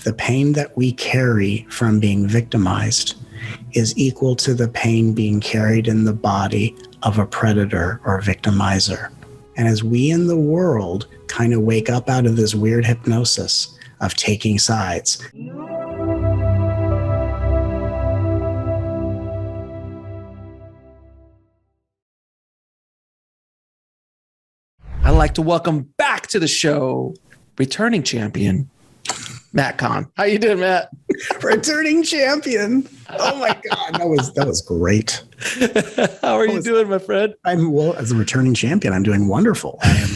the pain that we carry from being victimized is equal to the pain being carried in the body of a predator or victimizer. And as we in the world kind of wake up out of this weird hypnosis of taking sides, I'd like to welcome back to the show, returning champion, Matt Kahn. How you doing, Matt? Returning champion. Oh my God, that was great. How are you doing, my friend? As a returning champion, I'm doing wonderful. I am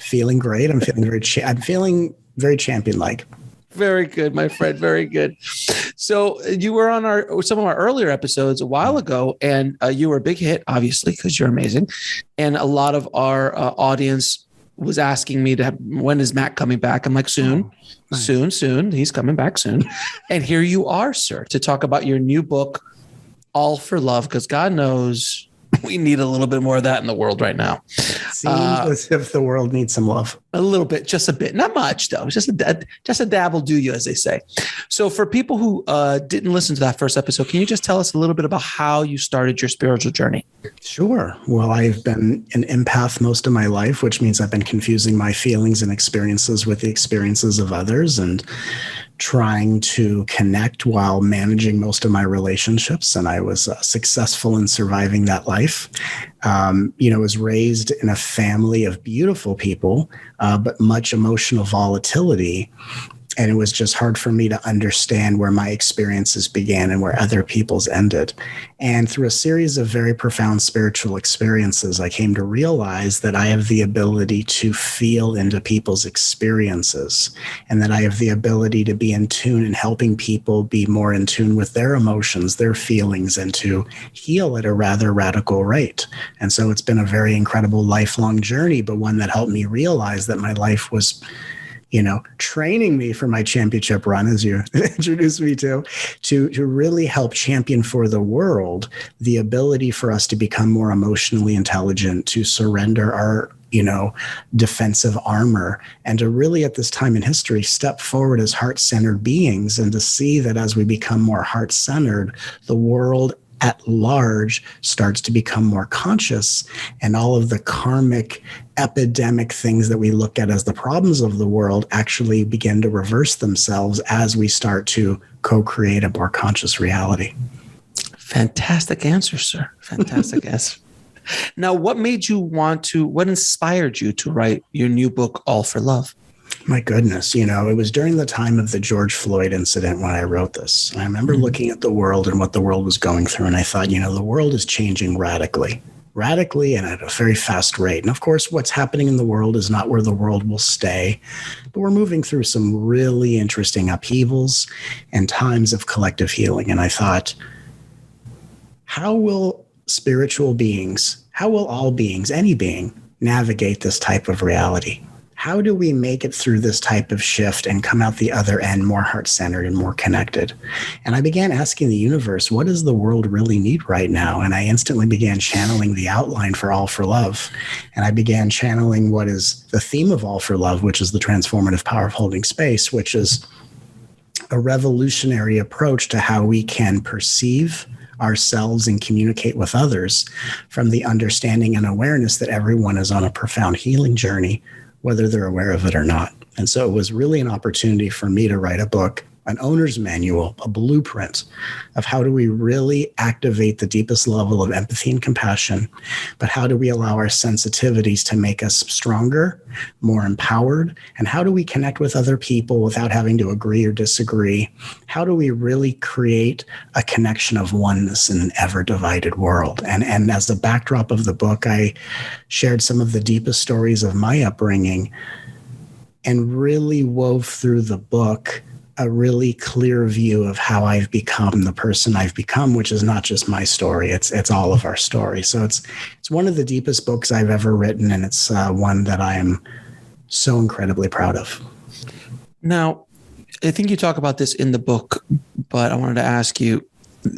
feeling great. I'm feeling very champion-like. Very good, my friend. Very good. So you were on some of our earlier episodes a while ago, and you were a big hit, obviously, because you're amazing. And a lot of our audience was asking me when is Matt coming back? I'm like, soon, soon. He's coming back soon. And here you are, sir, to talk about your new book, All for Love, because God knows we need a little bit more of that in the world right now. Seems as if the world needs some love. A little bit, just a bit, not much though. Just a dab will do you, as they say. So for people who didn't listen to that first episode, can you just tell us a little bit about how you started your spiritual journey? Sure. Well, I've been an empath most of my life, which means I've been confusing my feelings and experiences with the experiences of others and trying to connect while managing most of my relationships. And I was successful in surviving that life. Was raised in a family of beautiful people, but much emotional volatility. And it was just hard for me to understand where my experiences began and where other people's ended. And through a series of very profound spiritual experiences, I came to realize that I have the ability to feel into people's experiences, and that I have the ability to be in tune and helping people be more in tune with their emotions, their feelings, and to heal at a rather radical rate. And so it's been a very incredible lifelong journey, but one that helped me realize that my life was training me for my championship run, as you introduced me to really help champion for the world the ability for us to become more emotionally intelligent, to surrender our defensive armor, and to really at this time in history step forward as heart-centered beings, and to see that as we become more heart-centered, the world at large starts to become more conscious, and all of the karmic epidemic things that we look at as the problems of the world actually begin to reverse themselves as we start to co-create a more conscious reality. Fantastic answer, sir. Fantastic answer. Now, what inspired you to write your new book, All for Love? My goodness, it was during the time of the George Floyd incident when I wrote this. I remember looking at the world and what the world was going through, and I thought, the world is changing radically and at a very fast rate. And of course, what's happening in the world is not where the world will stay, but we're moving through some really interesting upheavals and times of collective healing. And I thought, how will all beings, any being, navigate this type of reality? How do we make it through this type of shift and come out the other end more heart-centered and more connected? And I began asking the universe, what does the world really need right now? And I instantly began channeling the outline for All for Love. And I began channeling what is the theme of All for Love, which is the transformative power of holding space, which is a revolutionary approach to how we can perceive ourselves and communicate with others from the understanding and awareness that everyone is on a profound healing journey, whether they're aware of it or not. And so it was really an opportunity for me to write a book, an owner's manual, a blueprint of how do we really activate the deepest level of empathy and compassion, but how do we allow our sensitivities to make us stronger, more empowered, and how do we connect with other people without having to agree or disagree? How do we really create a connection of oneness in an ever-divided world? And as the backdrop of the book, I shared some of the deepest stories of my upbringing and really wove through the book a really clear view of how I've become the person I've become, which is not just my story. It's all of our story. So it's one of the deepest books I've ever written, and it's one that I am so incredibly proud of. Now, I think you talk about this in the book, but I wanted to ask you,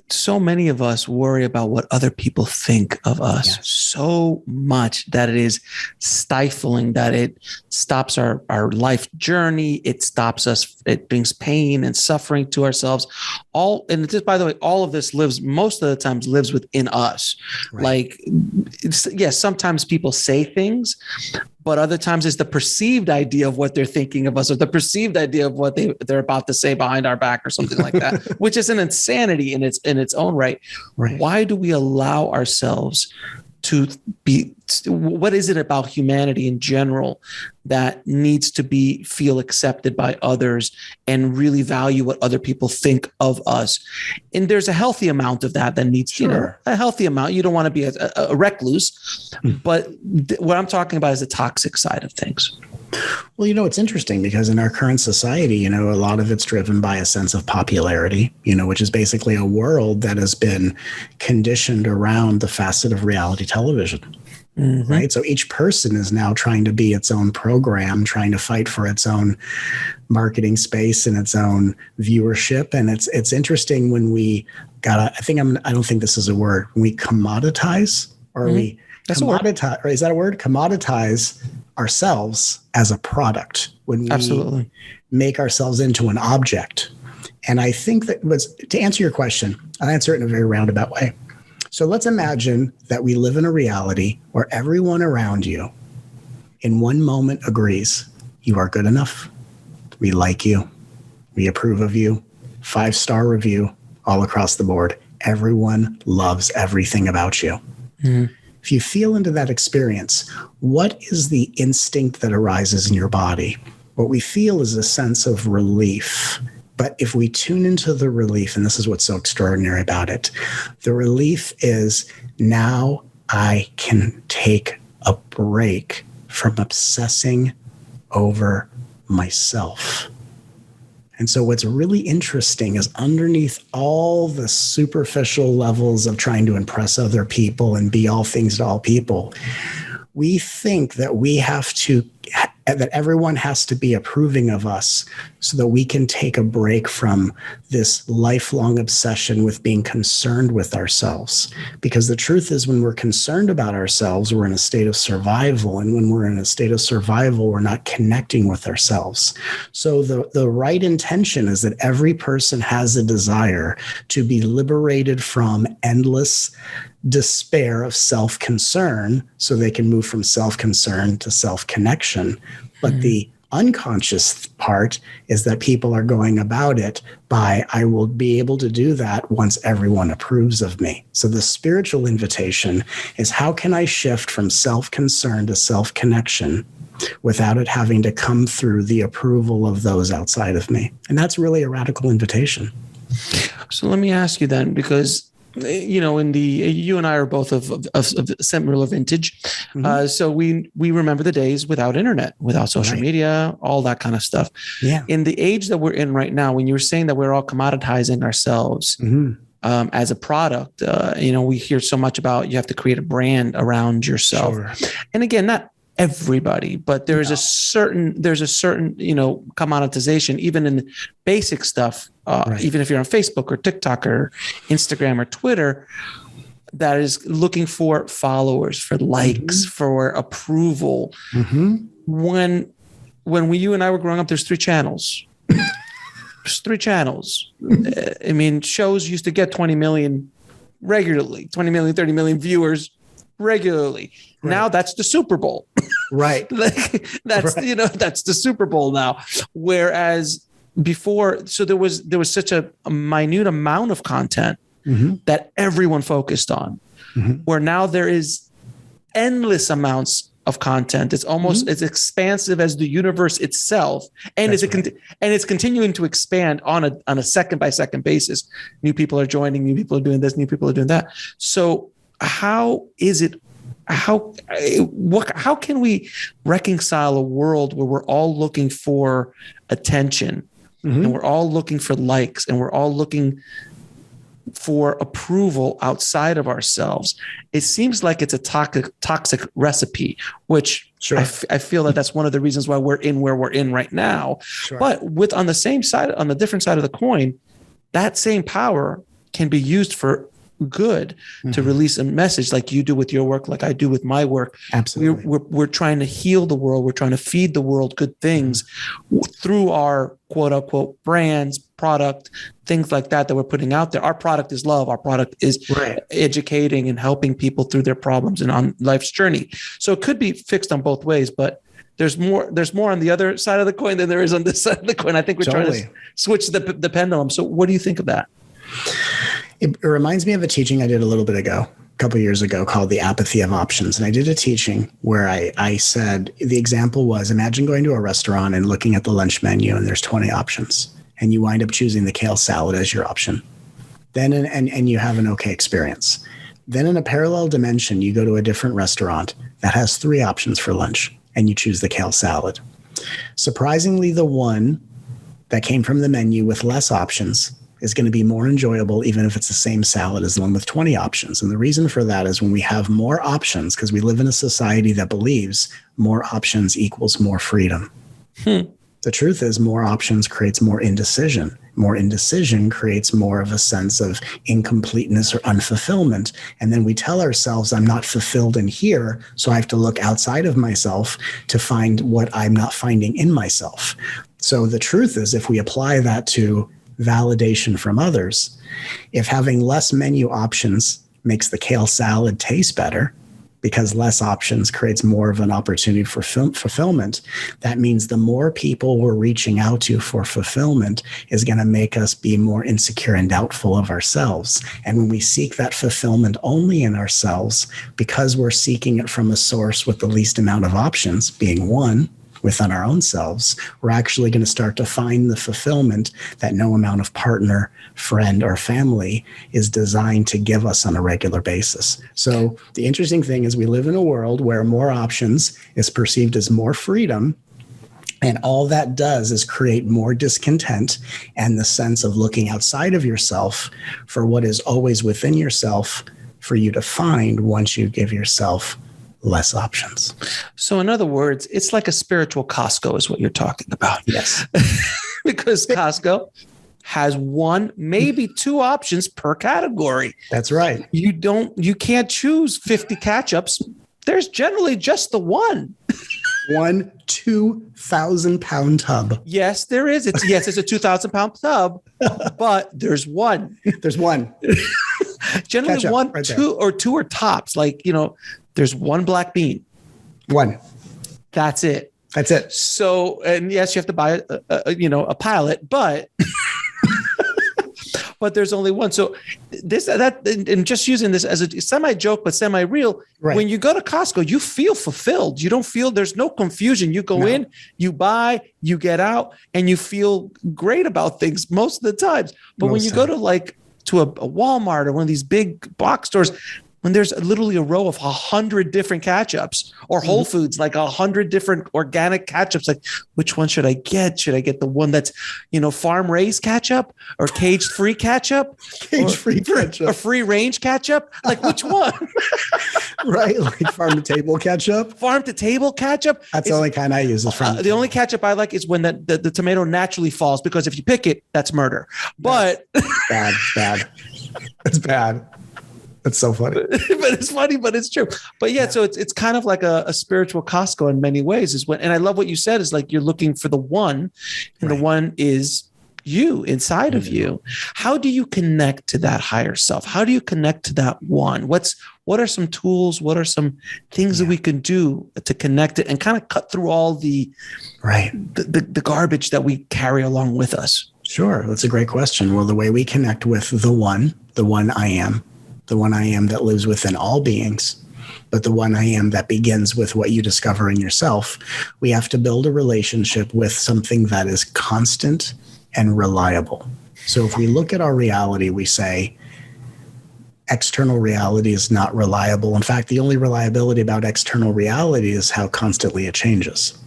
so many of us worry about what other people think of us so much that it is stifling, that it stops our life journey. It stops us. It brings pain and suffering to ourselves. And just, by the way, all of this most of the times lives within us. Right. Like, sometimes people say things, but other times it's the perceived idea of what they're thinking of us, or the perceived idea of what they're about to say behind our back, or something like that, which is an insanity in its own right. Why do we allow ourselves to be? What is it about humanity in general that needs to feel accepted by others and really value what other people think of us? And there's a healthy amount of that needs, a healthy amount. You don't want to be a recluse, but what I'm talking about is the toxic side of things. Well, it's interesting because in our current society, a lot of it's driven by a sense of popularity, which is basically a world that has been conditioned around the facet of reality television. Mm-hmm. Right. So each person is now trying to be its own program, trying to fight for its own marketing space and its own viewership. And it's interesting when we I don't think this is a word. We commoditize, or we commoditize, or is that a word? Commoditize ourselves as a product when we make ourselves into an object. And I think that to answer your question, I'll answer it in a very roundabout way. So let's imagine that we live in a reality where everyone around you in one moment agrees you are good enough. We like you. We approve of you. 5-star review all across the board. Everyone loves everything about you. Mm-hmm. If you feel into that experience, what is the instinct that arises in your body? What we feel is a sense of relief. But if we tune into the relief, and this is what's so extraordinary about it, the relief is, now I can take a break from obsessing over myself. And so what's really interesting is, underneath all the superficial levels of trying to impress other people and be all things to all people, we think that that everyone has to be approving of us so that we can take a break from this lifelong obsession with being concerned with ourselves. Because the truth is, when we're concerned about ourselves, we're in a state of survival. And when we're in a state of survival, we're not connecting with ourselves. So the right intention is that every person has a desire to be liberated from endless despair of self-concern, so they can move from self-concern to self-connection. But the unconscious part is that people are going about it by, I will be able to do that once everyone approves of me. So the spiritual invitation is, how can I shift from self-concern to self-connection without it having to come through the approval of those outside of me? And that's really a radical invitation. So let me ask you then, because you and I are both of similar vintage. Mm-hmm. So we remember the days without internet, without social media, all that kind of stuff. Yeah. In the age that we're in right now, when you were saying that we're all commoditizing ourselves as a product, we hear so much about, you have to create a brand around yourself. Sure. And again, not everybody, but there's a certain commoditization, even in basic stuff, even if you're on Facebook or TikTok or Instagram or Twitter, that is looking for followers, for likes, for approval. Mm-hmm. When you and I were growing up, there's 3 channels. There's 3 channels. I mean, shows used to get 20 million regularly, 20 million, 30 million viewers regularly. Right. Now that's the Super Bowl. Right. That's the Super Bowl now. Whereas before, so there was such a minute amount of content that everyone focused on, where now there is endless amounts of content. It's almost as expansive as the universe itself, and it's continuing to expand on a second by second basis. New people are joining, new people are doing this, new people are doing that. So how can we reconcile a world where we're all looking for attention, and we're all looking for likes, and we're all looking for approval outside of ourselves? It seems like it's a toxic recipe, which I feel that that's one of the reasons why we're in where we're in right now. Sure. But on the different side of the coin, that same power can be used for good, to release a message, like you do with your work, like I do with my work. Absolutely. We're trying to heal the world. We're trying to feed the world good things through our quote unquote brands, product, things like that we're putting out there. Our product is love. Our product is educating and helping people through their problems and on life's journey. So it could be fixed on both ways, but there's more on the other side of the coin than there is on this side of the coin. I think we're trying to switch the pendulum. So what do you think of that? It reminds me of a teaching I did a couple of years ago, called The Apathy of Options. And I did a teaching where I said, the example was, imagine going to a restaurant and looking at the lunch menu and there's 20 options and you wind up choosing the kale salad as your option. Then, and you have an okay experience. Then in a parallel dimension, you go to a different restaurant that has 3 options for lunch and you choose the kale salad. Surprisingly, the one that came from the menu with less options is going to be more enjoyable, even if it's the same salad as the one with 20 options. And the reason for that is when we have more options, because we live in a society that believes more options equals more freedom. The truth is, more options creates more indecision. More indecision creates more of a sense of incompleteness or unfulfillment. And then we tell ourselves, I'm not fulfilled in here, so I have to look outside of myself to find what I'm not finding in myself. So the truth is, if we apply that to validation from others, if having less menu options makes the kale salad taste better because less options creates more of an opportunity for fulfillment, that means the more people we're reaching out to for fulfillment is going to make us be more insecure and doubtful of ourselves. And when we seek that fulfillment only in ourselves, because we're seeking it from a source with the least amount of options, being one, within our own selves, we're actually going to start to find the fulfillment that no amount of partner, friend, or family is designed to give us on a regular basis. So the interesting thing is we live in a world where more options is perceived as more freedom. And all that does is create more discontent and the sense of looking outside of yourself for what is always within yourself for you to find once you give yourself less options. So in other words, it's like a spiritual Costco is what you're talking about. Yes. Because Costco has 1, maybe 2 options per category. That's right. You can't choose 50 catch-ups. There's generally just the one. 2,000-pound tub. Yes, there is. It's a 2,000-pound tub, but there's one. There's one. Generally Ketchup, one, right two, or 2 are tops. Like, there's one black bean. One. That's it. That's it. So, and yes, you have to buy a pallet, but but there's only one. So and just using this as a semi-joke, but semi-real, when you go to Costco, you feel fulfilled. You don't feel, there's no confusion. You go in, you buy, you get out, and you feel great about things most of the times. But when you go to a Walmart or one of these big box stores, when there's literally a row of 100 different ketchups, or Whole Foods, like 100 different organic ketchups, like which one should I get? Should I get the one that's, farm raised ketchup or cage free ketchup? Cage-free ketchup. Or free range ketchup? Like which one? Right. Like farm to table ketchup. Farm to table ketchup. That's the only kind I use is farm. The only ketchup I like is when the tomato naturally falls, because if you pick it, that's murder. But bad. It's bad. That's so funny. But it's funny, but it's true. But yeah, so it's kind of like a spiritual Costco in many ways, and I love what you said is like you're looking for the one, and the one is you inside of you. How do you connect to that higher self? How do you connect to that one? What are some tools? What are some things that we can do to connect it and kind of cut through all the garbage that we carry along with us? Sure. That's a great question. Well, the way we connect with the one I am, the one I am that lives within all beings, but the one I am that begins with what you discover in yourself, we have to build a relationship with something that is constant and reliable. So if we look at our reality, we say external reality is not reliable. In fact, the only reliability about external reality is how constantly it changes.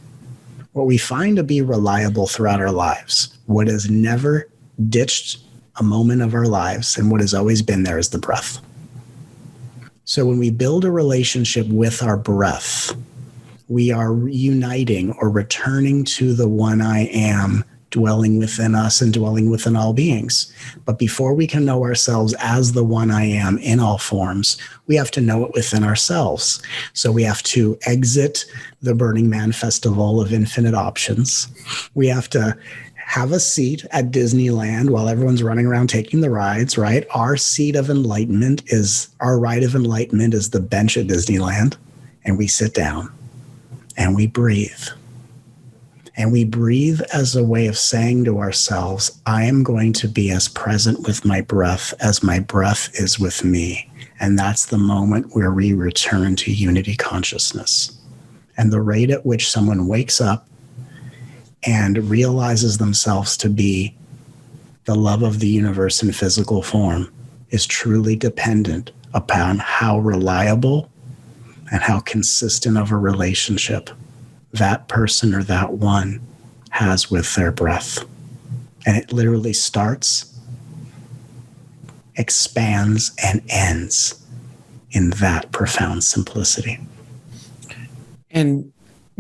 What we find to be reliable throughout our lives, what has never ditched a moment of our lives and what has always been there, is the breath. So when we build a relationship with our breath, we are uniting or returning to the one I am dwelling within us and dwelling within all beings. But before we can know ourselves as the one I am in all forms, we have to know it within ourselves. So we have to exit the Burning Man festival of infinite options. We have to have a seat at Disneyland while everyone's running around taking the rides, right? Our ride of enlightenment is the bench at Disneyland. And we sit down and we breathe. And we breathe as a way of saying to ourselves, I am going to be as present with my breath as my breath is with me. And that's the moment where we return to unity consciousness. And the rate at which someone wakes up and realizes themselves to be the love of the universe in physical form is truly dependent upon how reliable and how consistent of a relationship that person or that one has with their breath. And it literally starts, expands, and ends in that profound simplicity. And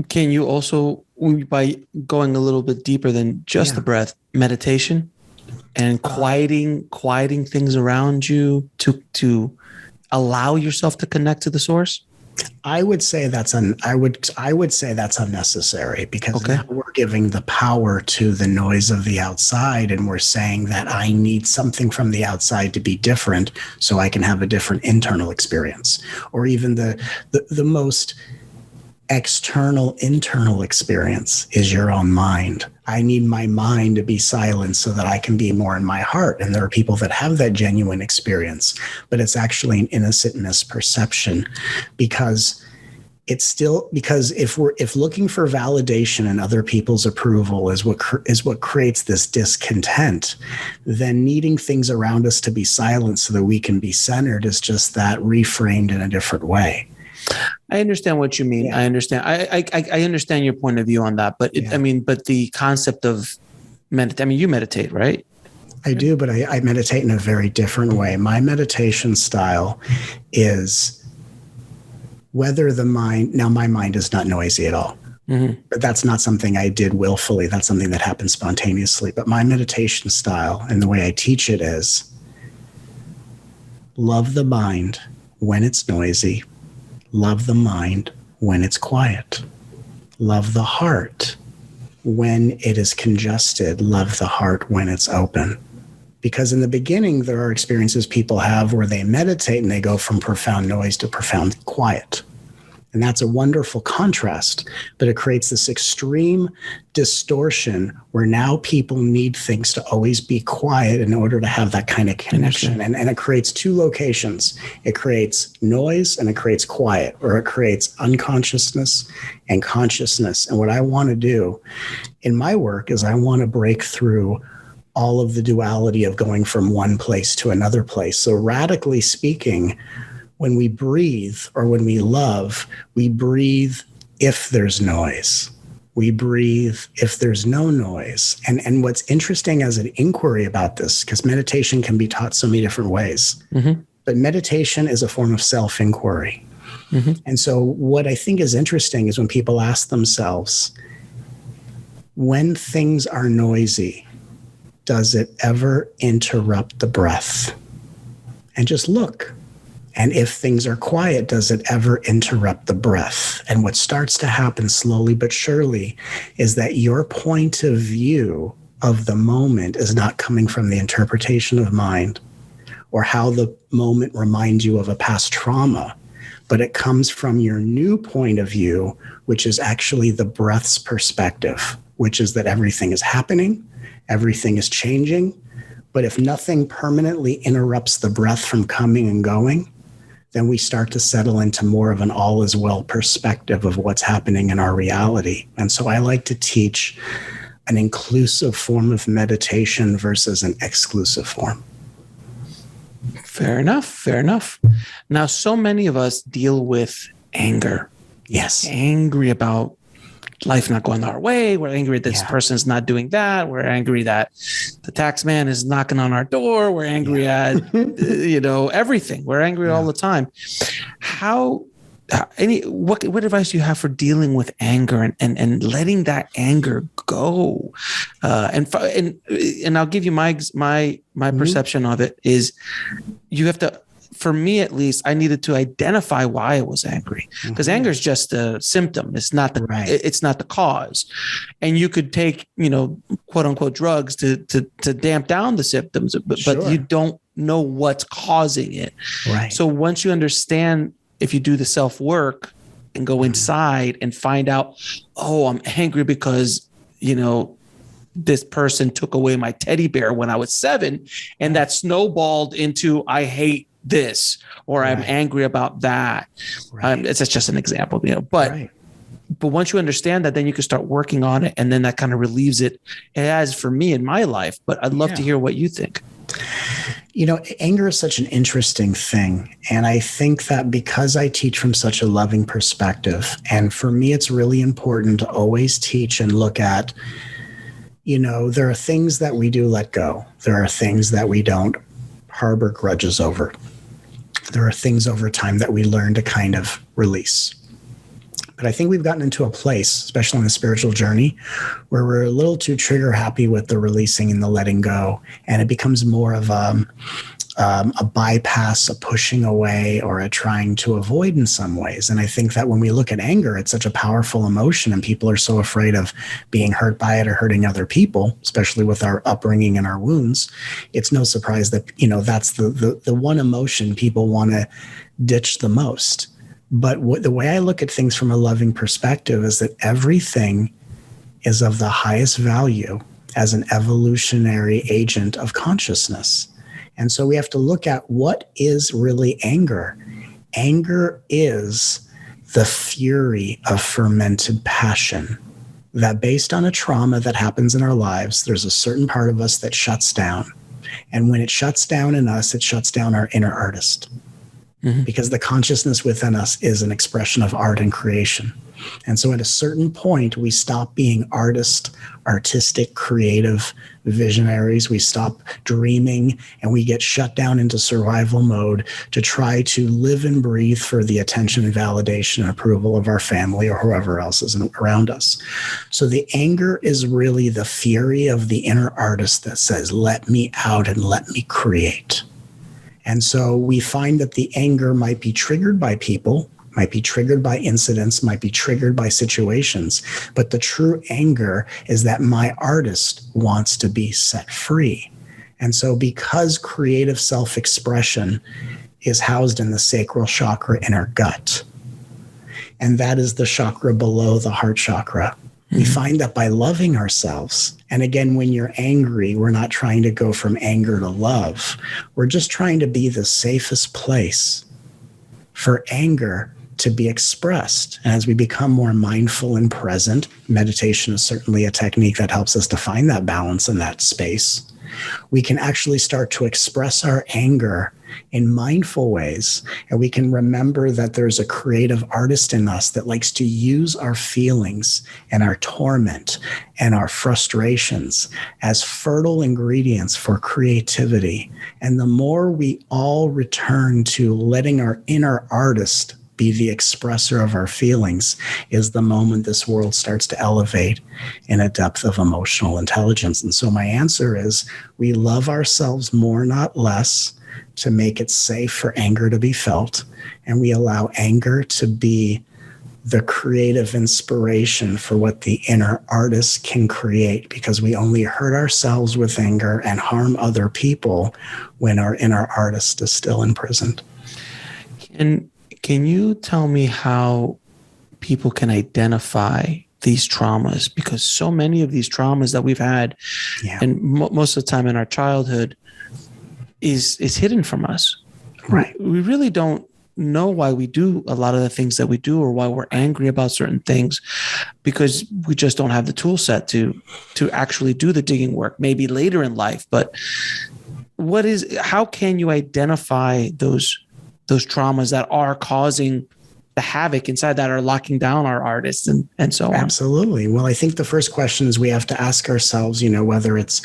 can you also, by going a little bit deeper than just the breath, meditation and quieting things around you to allow yourself to connect to the source? I would say that's unnecessary, because now we're giving the power to the noise of the outside, and we're saying that I need something from the outside to be different so I can have a different internal experience, or even the most external internal experience is your own mind. I need my mind to be silent so that I can be more in my heart. And there are people that have that genuine experience, but it's actually an innocent misperception, because if looking for validation and other people's approval is what creates this discontent, then needing things around us to be silent so that we can be centered is just that reframed in a different way. I understand what you mean. Yeah. I understand. I understand your point of view on that, but but the concept of you meditate, right? I do, but I meditate in a very different way. My meditation style is whether my mind is not noisy at all. Mm-hmm. But that's not something I did willfully. That's something that happened spontaneously. But my meditation style and the way I teach it is love the mind when it's noisy. Love the mind when it's quiet. Love the heart when it is congested. Love the heart when it's open. Because in the beginning, there are experiences people have where they meditate and they go from profound noise to profound quiet. And that's a wonderful contrast, but it creates this extreme distortion where now people need things to always be quiet in order to have that kind of connection. And it creates two locations. It creates noise and it creates quiet, or it creates unconsciousness and consciousness. And what I want to do in my work is I want to break through all of the duality of going from one place to another place. So radically speaking, when we breathe or when we love, we breathe if there's noise. We breathe if there's no noise. And what's interesting as an inquiry about this, because meditation can be taught so many different ways, but meditation is a form of self-inquiry. Mm-hmm. And so what I think is interesting is when people ask themselves, when things are noisy, does it ever interrupt the breath? And just look. And if things are quiet, does it ever interrupt the breath? And what starts to happen slowly but surely is that your point of view of the moment is not coming from the interpretation of mind or how the moment reminds you of a past trauma, but it comes from your new point of view, which is actually the breath's perspective, which is that everything is happening, everything is changing. But if nothing permanently interrupts the breath from coming and going, then we start to settle into more of an all is well perspective of what's happening in our reality. And so I like to teach an inclusive form of meditation versus an exclusive form. Fair enough. Fair enough. Now, so many of us deal with anger. Yes. Angry about life not going our way. We're angry that this person's not doing that. We're angry that the tax man is knocking on our door. We're angry at, everything. We're angry all the time. How what advice do you have for dealing with anger and letting that anger go? And I'll give you my perception of it is you have to, for me at least, I needed to identify why I was angry, because anger is just a symptom. It's not it's not the cause. And you could take, quote unquote drugs to damp down the symptoms, but you don't know what's causing it. Right. So once you understand, if you do the self work and go inside and find out, oh, I'm angry because, this person took away my teddy bear when I was 7, and that snowballed into, I hate this, or I'm angry about that. It's just an example, but once you understand that, then you can start working on it, and then that kind of relieves it. It has for me in my life, but I'd love to hear what you think. Anger is such an interesting thing. And I think that because I teach from such a loving perspective, and for me, it's really important to always teach and look at, there are things that we do let go. There are things that we don't harbor grudges over. There are things over time that we learn to kind of release. But I think we've gotten into a place, especially on the spiritual journey, where we're a little too trigger happy with the releasing and the letting go. And it becomes more of a bypass, a pushing away, or a trying to avoid in some ways. And I think that when we look at anger, it's such a powerful emotion, and people are so afraid of being hurt by it or hurting other people, especially with our upbringing and our wounds. It's no surprise that, that's the one emotion people want to ditch the most. But the way I look at things from a loving perspective is that everything is of the highest value as an evolutionary agent of consciousness. And so we have to look at what is really anger. Anger is the fury of fermented passion that, based on a trauma that happens in our lives, there's a certain part of us that shuts down. And when it shuts down in us, it shuts down our inner artist. Because the consciousness within us is an expression of art and creation. And so at a certain point, we stop being artistic, creative visionaries. We stop dreaming, and we get shut down into survival mode to try to live and breathe for the attention and validation and approval of our family or whoever else is around us. So the anger is really the fury of the inner artist that says, let me out and let me create. And so we find that the anger might be triggered by people, might be triggered by incidents, might be triggered by situations. But the true anger is that my artist wants to be set free. And so because creative self-expression is housed in the sacral chakra in our gut, and that is the chakra below the heart chakra, we find that by loving ourselves, and again, when you're angry, we're not trying to go from anger to love. We're just trying to be the safest place for anger to be expressed. And as we become more mindful and present, meditation is certainly a technique that helps us to find that balance in that space. We can actually start to express our anger in mindful ways. And we can remember that there's a creative artist in us that likes to use our feelings and our torment and our frustrations as fertile ingredients for creativity. And the more we all return to letting our inner artist be the expressor of our feelings, is the moment this world starts to elevate in a depth of emotional intelligence. And so my answer is, we love ourselves more, not less, to make it safe for anger to be felt. And we allow anger to be the creative inspiration for what the inner artist can create, because we only hurt ourselves with anger and harm other people when our inner artist is still imprisoned. Can you tell me how people can identify these traumas? Because so many of these traumas that we've had, and most of the time in our childhood, is hidden from us. Right. We really don't know why we do a lot of the things that we do, or why we're angry about certain things, because we just don't have the tool set to actually do the digging work, maybe later in life. But how can you identify those traumas that are causing the havoc inside, that are locking down our artists and so on? Absolutely. Well, I think the first question is we have to ask ourselves, whether it's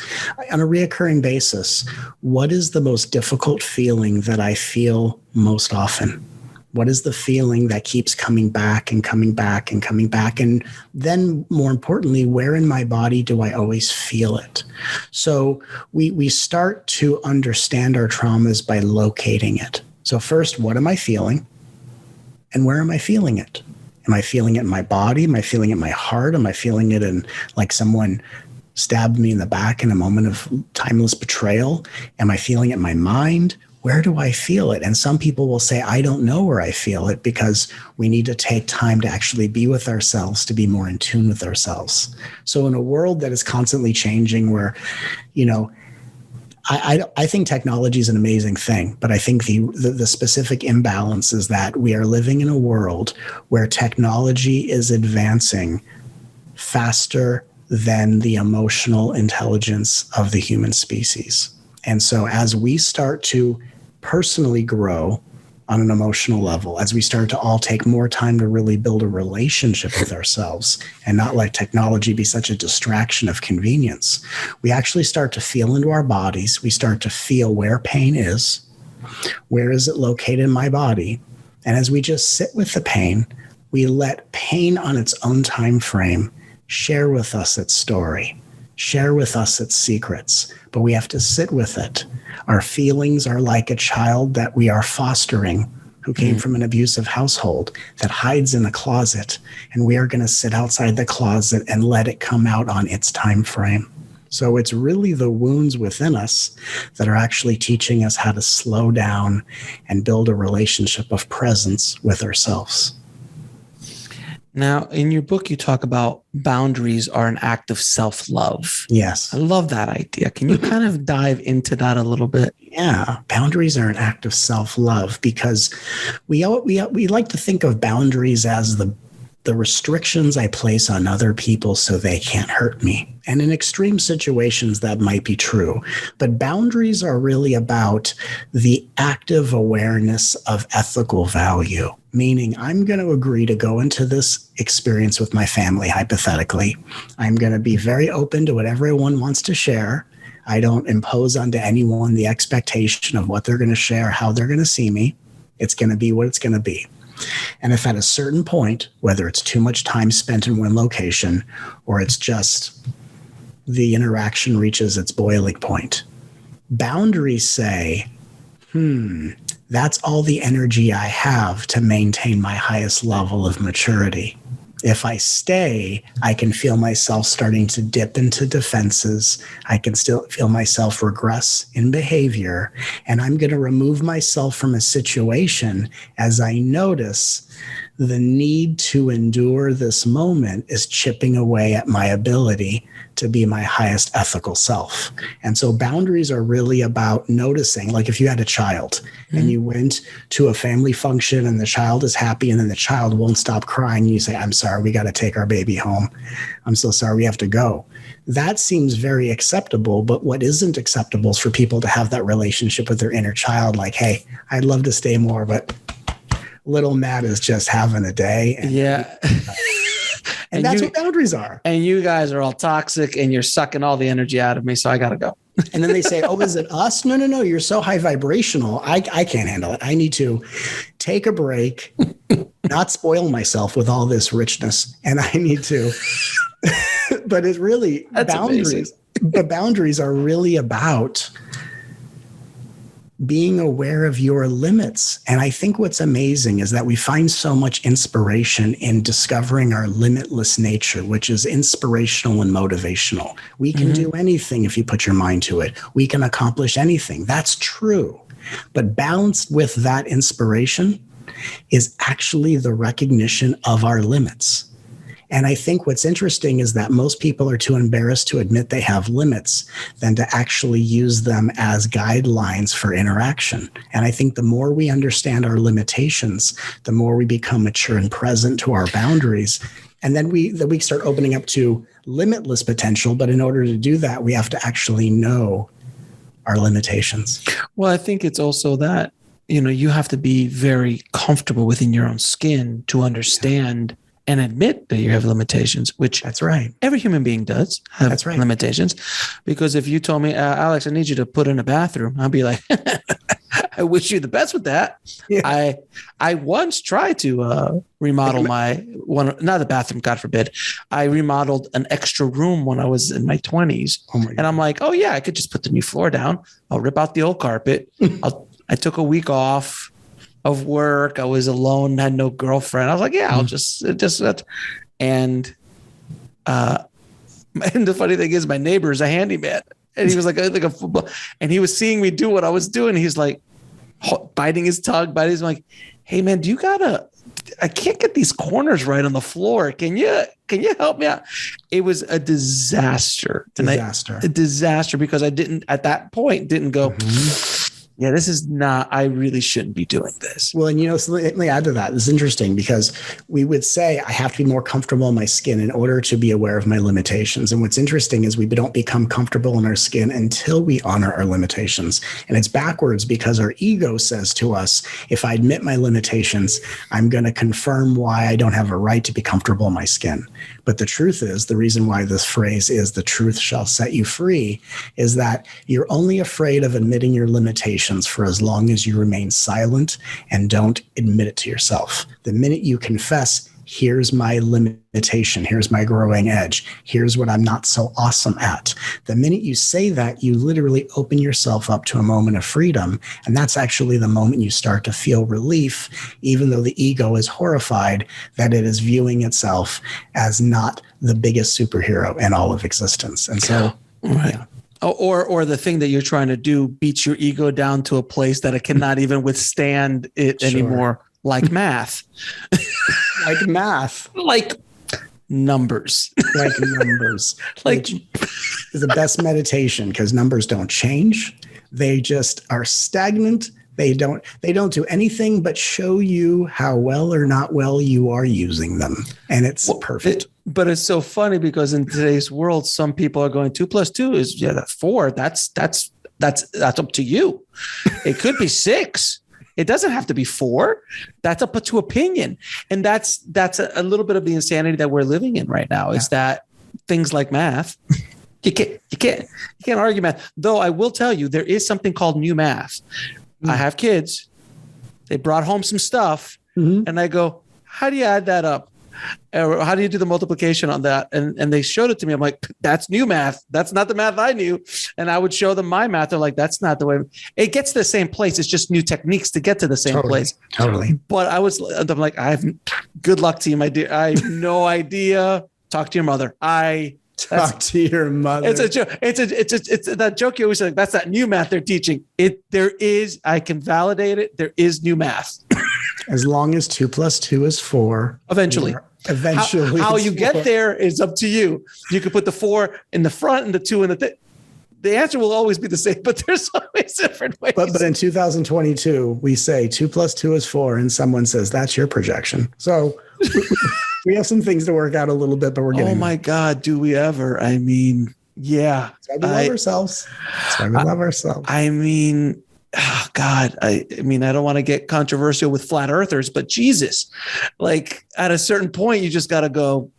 on a reoccurring basis, what is the most difficult feeling that I feel most often? What is the feeling that keeps coming back and coming back and coming back? And then more importantly, where in my body do I always feel it? So we start to understand our traumas by locating it. So first, what am I feeling? And where am I feeling it? Am I feeling it in my body? Am I feeling it in my heart? Am I feeling it in like someone stabbed me in the back in a moment of timeless betrayal? Am I feeling it in my mind? Where do I feel it? And some people will say, I don't know where I feel it, because we need to take time to actually be with ourselves, to be more in tune with ourselves. So in a world that is constantly changing, where, I think technology is an amazing thing, but I think the specific imbalance is that we are living in a world where technology is advancing faster than the emotional intelligence of the human species. And so as we start to personally grow on an emotional level, as we start to all take more time to really build a relationship with ourselves and not let technology be such a distraction of convenience, we actually start to feel into our bodies. We start to feel where pain is. Where is it located in my body? And as we just sit with the pain, we let pain on its own time frame share with us its story, share with us its secrets, but we have to sit with it. Our feelings are like a child that we are fostering who came from an abusive household that hides in a closet, and we are going to sit outside the closet and let it come out on its time frame. So it's really the wounds within us that are actually teaching us how to slow down and build a relationship of presence with ourselves. Now, in your book, you talk about boundaries are an act of self-love. Yes. I love that idea. Can you kind of dive into that a little bit? Yeah, boundaries are an act of self-love, because we like to think of boundaries as the restrictions I place on other people so they can't hurt me. And in extreme situations, that might be true. But boundaries are really about the active awareness of ethical value, meaning I'm going to agree to go into this experience with my family, hypothetically. I'm going to be very open to what everyone wants to share. I don't impose onto anyone the expectation of what they're going to share, how they're going to see me. It's going to be what it's going to be. And if at a certain point, whether it's too much time spent in one location or it's just the interaction reaches its boiling point, boundaries say, that's all the energy I have to maintain my highest level of maturity. If I stay, I can feel myself starting to dip into defenses. I can still feel myself regress in behavior. And I'm going to remove myself from a situation as I notice the need to endure this moment is chipping away at my ability to be my highest ethical self. And so boundaries are really about noticing, like if you had a child and you went to a family function and the child is happy and then the child won't stop crying, you say, I'm sorry, we got to take our baby home. I'm so sorry, we have to go. That seems very acceptable, but what isn't acceptable is for people to have that relationship with their inner child, like, hey, I'd love to stay more, but little Matt is just having a day. And and that's what boundaries are. And you guys are all toxic and you're sucking all the energy out of me, so I got to go. And then they say, oh, is it us? No. You're so high vibrational. I can't handle it. I need to take a break, not spoil myself with all this richness. And I need to, but it's really boundaries. Amazing. But boundaries are really about being aware of your limits. And I think what's amazing is that we find so much inspiration in discovering our limitless nature, which is inspirational and motivational. We can do anything if you put your mind to it. We can accomplish anything. That's true. But balanced with that inspiration is actually the recognition of our limits. And I think what's interesting is that most people are too embarrassed to admit they have limits than to actually use them as guidelines for interaction. And I think the more we understand our limitations, the more we become mature and present to our boundaries. And then we start opening up to limitless potential. But in order to do that, we have to actually know our limitations. Well, I think it's also that, you have to be very comfortable within your own skin to understand and admit that you have limitations, which that's right. Every human being does have limitations. Because if you told me, Alex, I need you to put in a bathroom, I'd be like, I wish you the best with that. Yeah. I once tried to remodel not the bathroom, God forbid. I remodeled an extra room when I was in my 20s. And I'm like, oh yeah, I could just put the new floor down. I'll rip out the old carpet. I took a week off of work. I was alone, had no girlfriend. I was like, yeah, I'll just and the funny thing is my neighbor is a handyman. And he was like a football, and he was seeing me do what I was doing. He's like biting his tongue, I'm like, hey man, I can't get these corners right on the floor. Can you help me out? It was a disaster. A disaster because I didn't at that point go, yeah, this is not, I really shouldn't be doing this. Well, and so let me add to that. This is interesting because we would say I have to be more comfortable in my skin in order to be aware of my limitations. And what's interesting is we don't become comfortable in our skin until we honor our limitations. And it's backwards because our ego says to us, if I admit my limitations, I'm going to confirm why I don't have a right to be comfortable in my skin. But the truth is, the reason why this phrase is the truth shall set you free is that you're only afraid of admitting your limitations for as long as you remain silent and don't admit it to yourself. The minute you confess, here's my limitation, here's my growing edge, here's what I'm not so awesome at. The minute you say that, you literally open yourself up to a moment of freedom. And that's actually the moment you start to feel relief, even though the ego is horrified that it is viewing itself as not the biggest superhero in all of existence. And so, right. Yeah. Or the thing that you're trying to do beats your ego down to a place that it cannot even withstand it anymore, like math. Like math. Like numbers. Like numbers. Like is the best meditation because numbers don't change. They just are stagnant. They don't do anything but show you how well or not well you are using them. And it's perfect. But it's so funny because in today's world, some people are going 2 + 2 is 4. That's up to you. It could be 6. It doesn't have to be 4. That's up to opinion. And that's a little bit of the insanity that we're living in right now is that things like math, you can't argue math. Though I will tell you, there is something called new math. I have kids. They brought home some stuff and I go, how do you add that up? Or how do you do the multiplication on that? And they showed it to me. I'm like, that's new math. That's not the math I knew. And I would show them my math. They're like, that's not the way. It gets to the same place. It's just new techniques to get to the same place. Totally. But I'm like, good luck to you, my dear. I have no idea. Talk to your mother. Talk to your mother. It's a joke. It's that joke you always say. Like, that's not new math they're teaching. I can validate it. There is new math. As long as 2 + 2 is 4. Eventually. How you 4. get there is up to you. You can put the 4 in the front and the 2 in the answer will always be the same, but there's always different ways. But in 2022, we say 2 + 2 is 4, and someone says that's your projection. So we have some things to work out a little bit, but we're getting. Oh my God, do we ever? I mean, yeah. That's why we love ourselves. That's why we love ourselves. I mean, oh God, I mean, I don't want to get controversial with flat earthers, but Jesus, like at a certain point, you just got to go,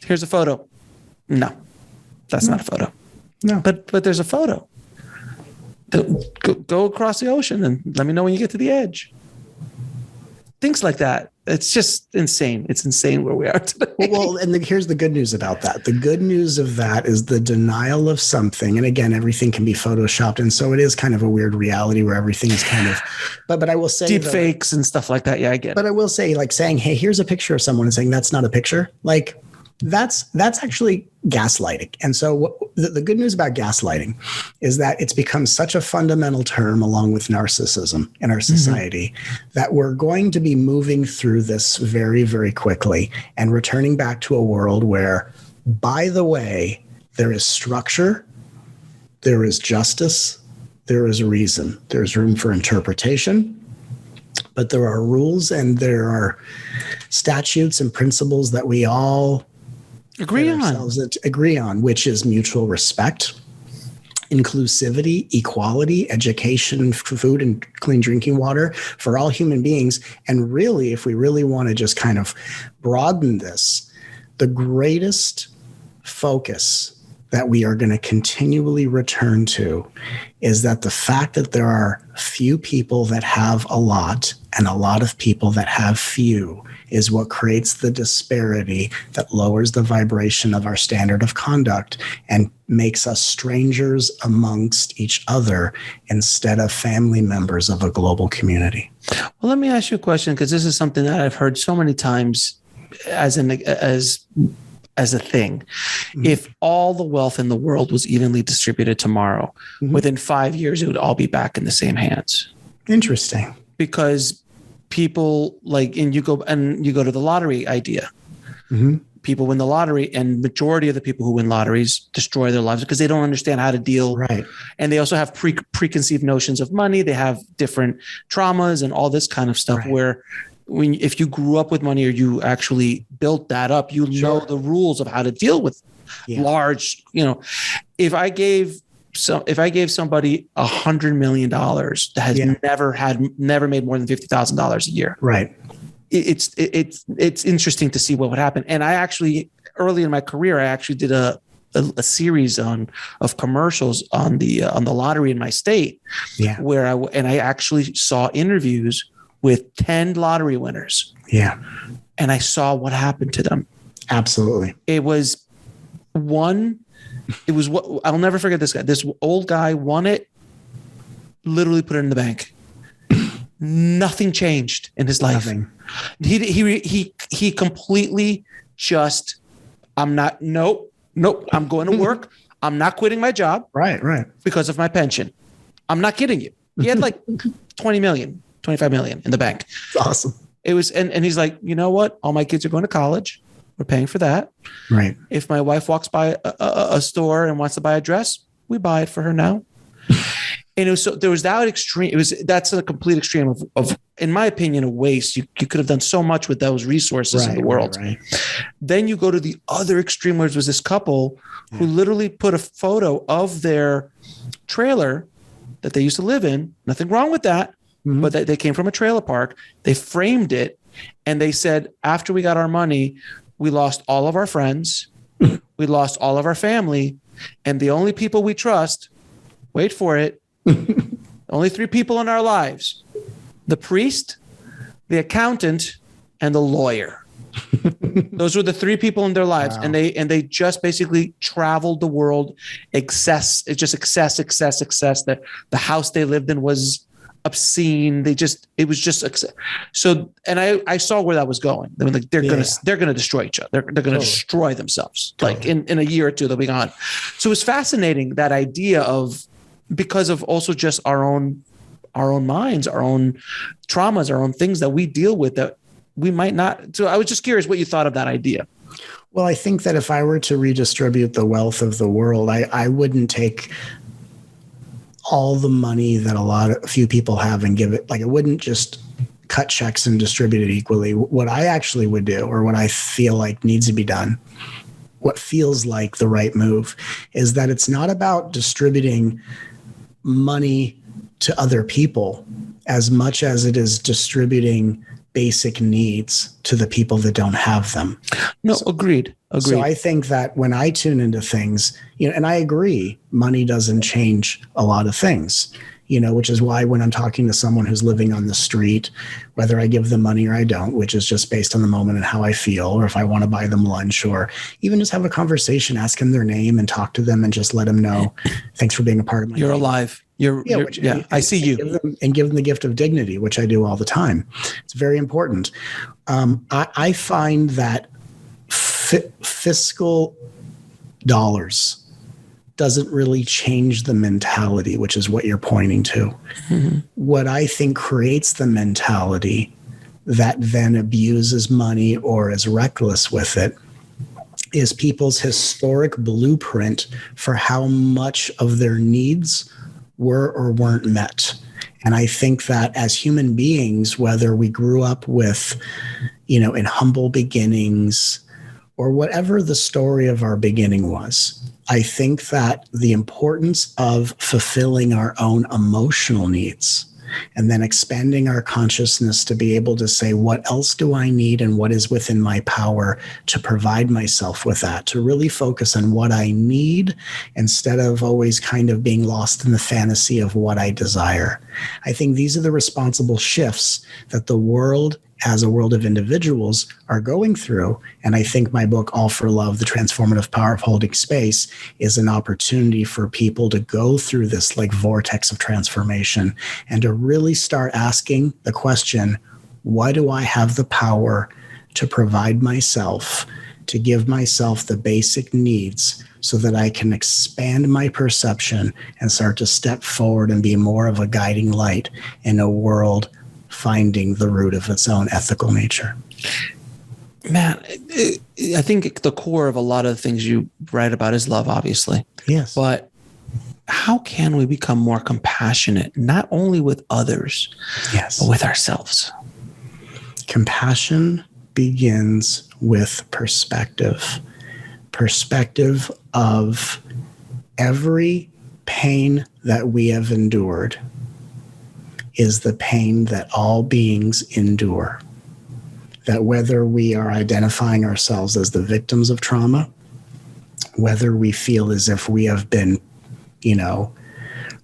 here's a photo. No, that's not a photo. No, but there's a photo. Go across the ocean and let me know when you get to the edge. Things like that. It's just insane. It's insane where we are today. Well, and here's the good news about that. The good news of that is the denial of something. And again, everything can be photoshopped. And so it is kind of a weird reality where everything is kind of, but I will say deep fakes and stuff like that. Yeah, I get it. But I will say like saying, hey, here's a picture of someone and saying, that's not a picture. Like that's actually gaslighting. And so the good news about gaslighting is that it's become such a fundamental term along with narcissism in our society that we're going to be moving through this very, very quickly and returning back to a world where, by the way, there is structure, there is justice, there is reason, there's room for interpretation, but there are rules and there are statutes and principles that we all agree on, which is mutual respect, inclusivity, equality, education, food and clean drinking water for all human beings. And really, if we really want to just kind of broaden this, the greatest focus that we are going to continually return to is that the fact that there are few people that have a lot and a lot of people that have few is what creates the disparity that lowers the vibration of our standard of conduct and makes us strangers amongst each other instead of family members of a global community. Well, let me ask you a question, because this is something that I've heard so many times as a thing. Mm-hmm. If all the wealth in the world was evenly distributed tomorrow, mm-hmm. within 5 years, it would all be back in the same hands. Interesting. Because people and you go to the lottery idea. Mm-hmm. People win the lottery, and majority of the people who win lotteries destroy their lives because they don't understand how to deal. Right. And they also have preconceived notions of money. They have different traumas and all this kind of stuff, right. Where if you grew up with money or you actually built that up, you know the rules of how to deal with large, if I gave somebody $100 million that has never made more than $50,000 a year. Right. It's interesting to see what would happen. And I actually, early in my career, I actually did a series of commercials on the lottery in my state, where I actually saw interviews with 10 lottery winners. Yeah. And I saw what happened to them. Absolutely. It was what I'll never forget this guy. This old guy won it, literally put it in the bank. Nothing changed in his life. Nothing. He completely just, I'm going to work. I'm not quitting my job. Right. Because of my pension. I'm not kidding you. He had like 20 million. 25 million in the bank. That's awesome. It was, and he's like, you know what? All my kids are going to college. We're paying for that. Right. If my wife walks by a store and wants to buy a dress, we buy it for her now. And there was that extreme. That's a complete extreme of, in my opinion, a waste. You could have done so much with those resources in the world. Right. Then you go to the other extreme, where there was this couple who literally put a photo of their trailer that they used to live in. Nothing wrong with that. Mm-hmm. But they came from a trailer park. They framed it, and they said, after we got our money, we lost all of our friends. We lost all of our family. And the only people we trust, wait for it, only 3 people in our lives: the priest, the accountant, and the lawyer. Those were the 3 people in their lives. Wow. And they just basically traveled the world. Excess. That the house they lived in was obscene. It was just so. And I saw where that was going. I mean, like they're gonna destroy each other. They're gonna destroy themselves. Like in a year or two, they'll be gone. So it was fascinating, that idea of, because of also just our own minds, our own traumas, our own things that we deal with that we might not. So I was just curious what you thought of that idea. Well, I think that if I were to redistribute the wealth of the world, I wouldn't take all the money that a few people have and give it, like, I wouldn't just cut checks and distribute it equally. What I actually would do, or what I feel like needs to be done, what feels like the right move, is that it's not about distributing money to other people as much as it is distributing basic needs to the people that don't have them. No, agreed. So I think that when I tune into things, and I agree, money doesn't change a lot of things, which is why when I'm talking to someone who's living on the street, whether I give them money or I don't, which is just based on the moment and how I feel, or if I want to buy them lunch, or even just have a conversation, ask them their name and talk to them and just let them know, thanks for being a part of my You're life. Alive. I see you. Give them the gift of dignity, which I do all the time. It's very important. I find that fiscal dollars doesn't really change the mentality, which is what you're pointing to. Mm-hmm. What I think creates the mentality that then abuses money or is reckless with it is people's historic blueprint for how much of their needs were or weren't met. And I think that as human beings, whether we grew up with, in humble beginnings or whatever the story of our beginning was, I think that the importance of fulfilling our own emotional needs and then expanding our consciousness to be able to say, what else do I need and what is within my power to provide myself with that, to really focus on what I need instead of always kind of being lost in the fantasy of what I desire. I think these are the responsible shifts that the world, as a world of individuals, are going through. And I think my book, All for Love, The Transformative Power of Holding Space, is an opportunity for people to go through this like vortex of transformation and to really start asking the question, why do I have the power to provide myself, to give myself the basic needs so that I can expand my perception and start to step forward and be more of a guiding light in a world finding the root of its own ethical nature? Matt, I think the core of a lot of the things you write about is love, obviously. Yes. But how can we become more compassionate, not only with others, yes, but with ourselves? Compassion begins with perspective. Perspective of every pain that we have endured is the pain that all beings endure. That whether we are identifying ourselves as the victims of trauma, whether we feel as if we have been,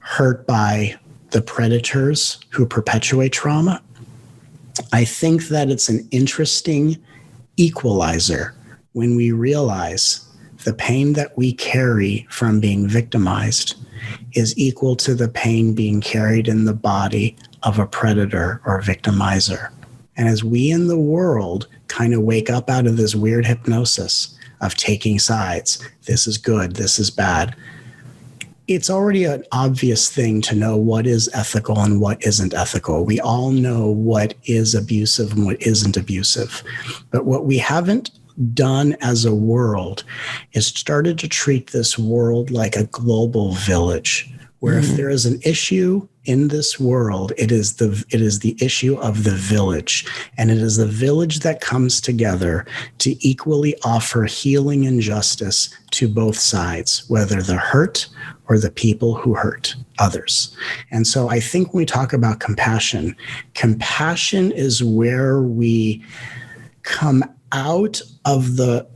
hurt by the predators who perpetuate trauma, I think that it's an interesting equalizer when we realize the pain that we carry from being victimized is equal to the pain being carried in the body of a predator or victimizer. And as we in the world kind of wake up out of this weird hypnosis of taking sides, this is good, this is bad, it's already an obvious thing to know what is ethical and what isn't ethical. We all know what is abusive and what isn't abusive. But what we haven't done as a world is started to treat this world like a global village, where if there is an issue in this world, it is the issue of the village. And it is the village that comes together to equally offer healing and justice to both sides, whether the hurt or the people who hurt others. And so I think when we talk about compassion, compassion is where we come out of the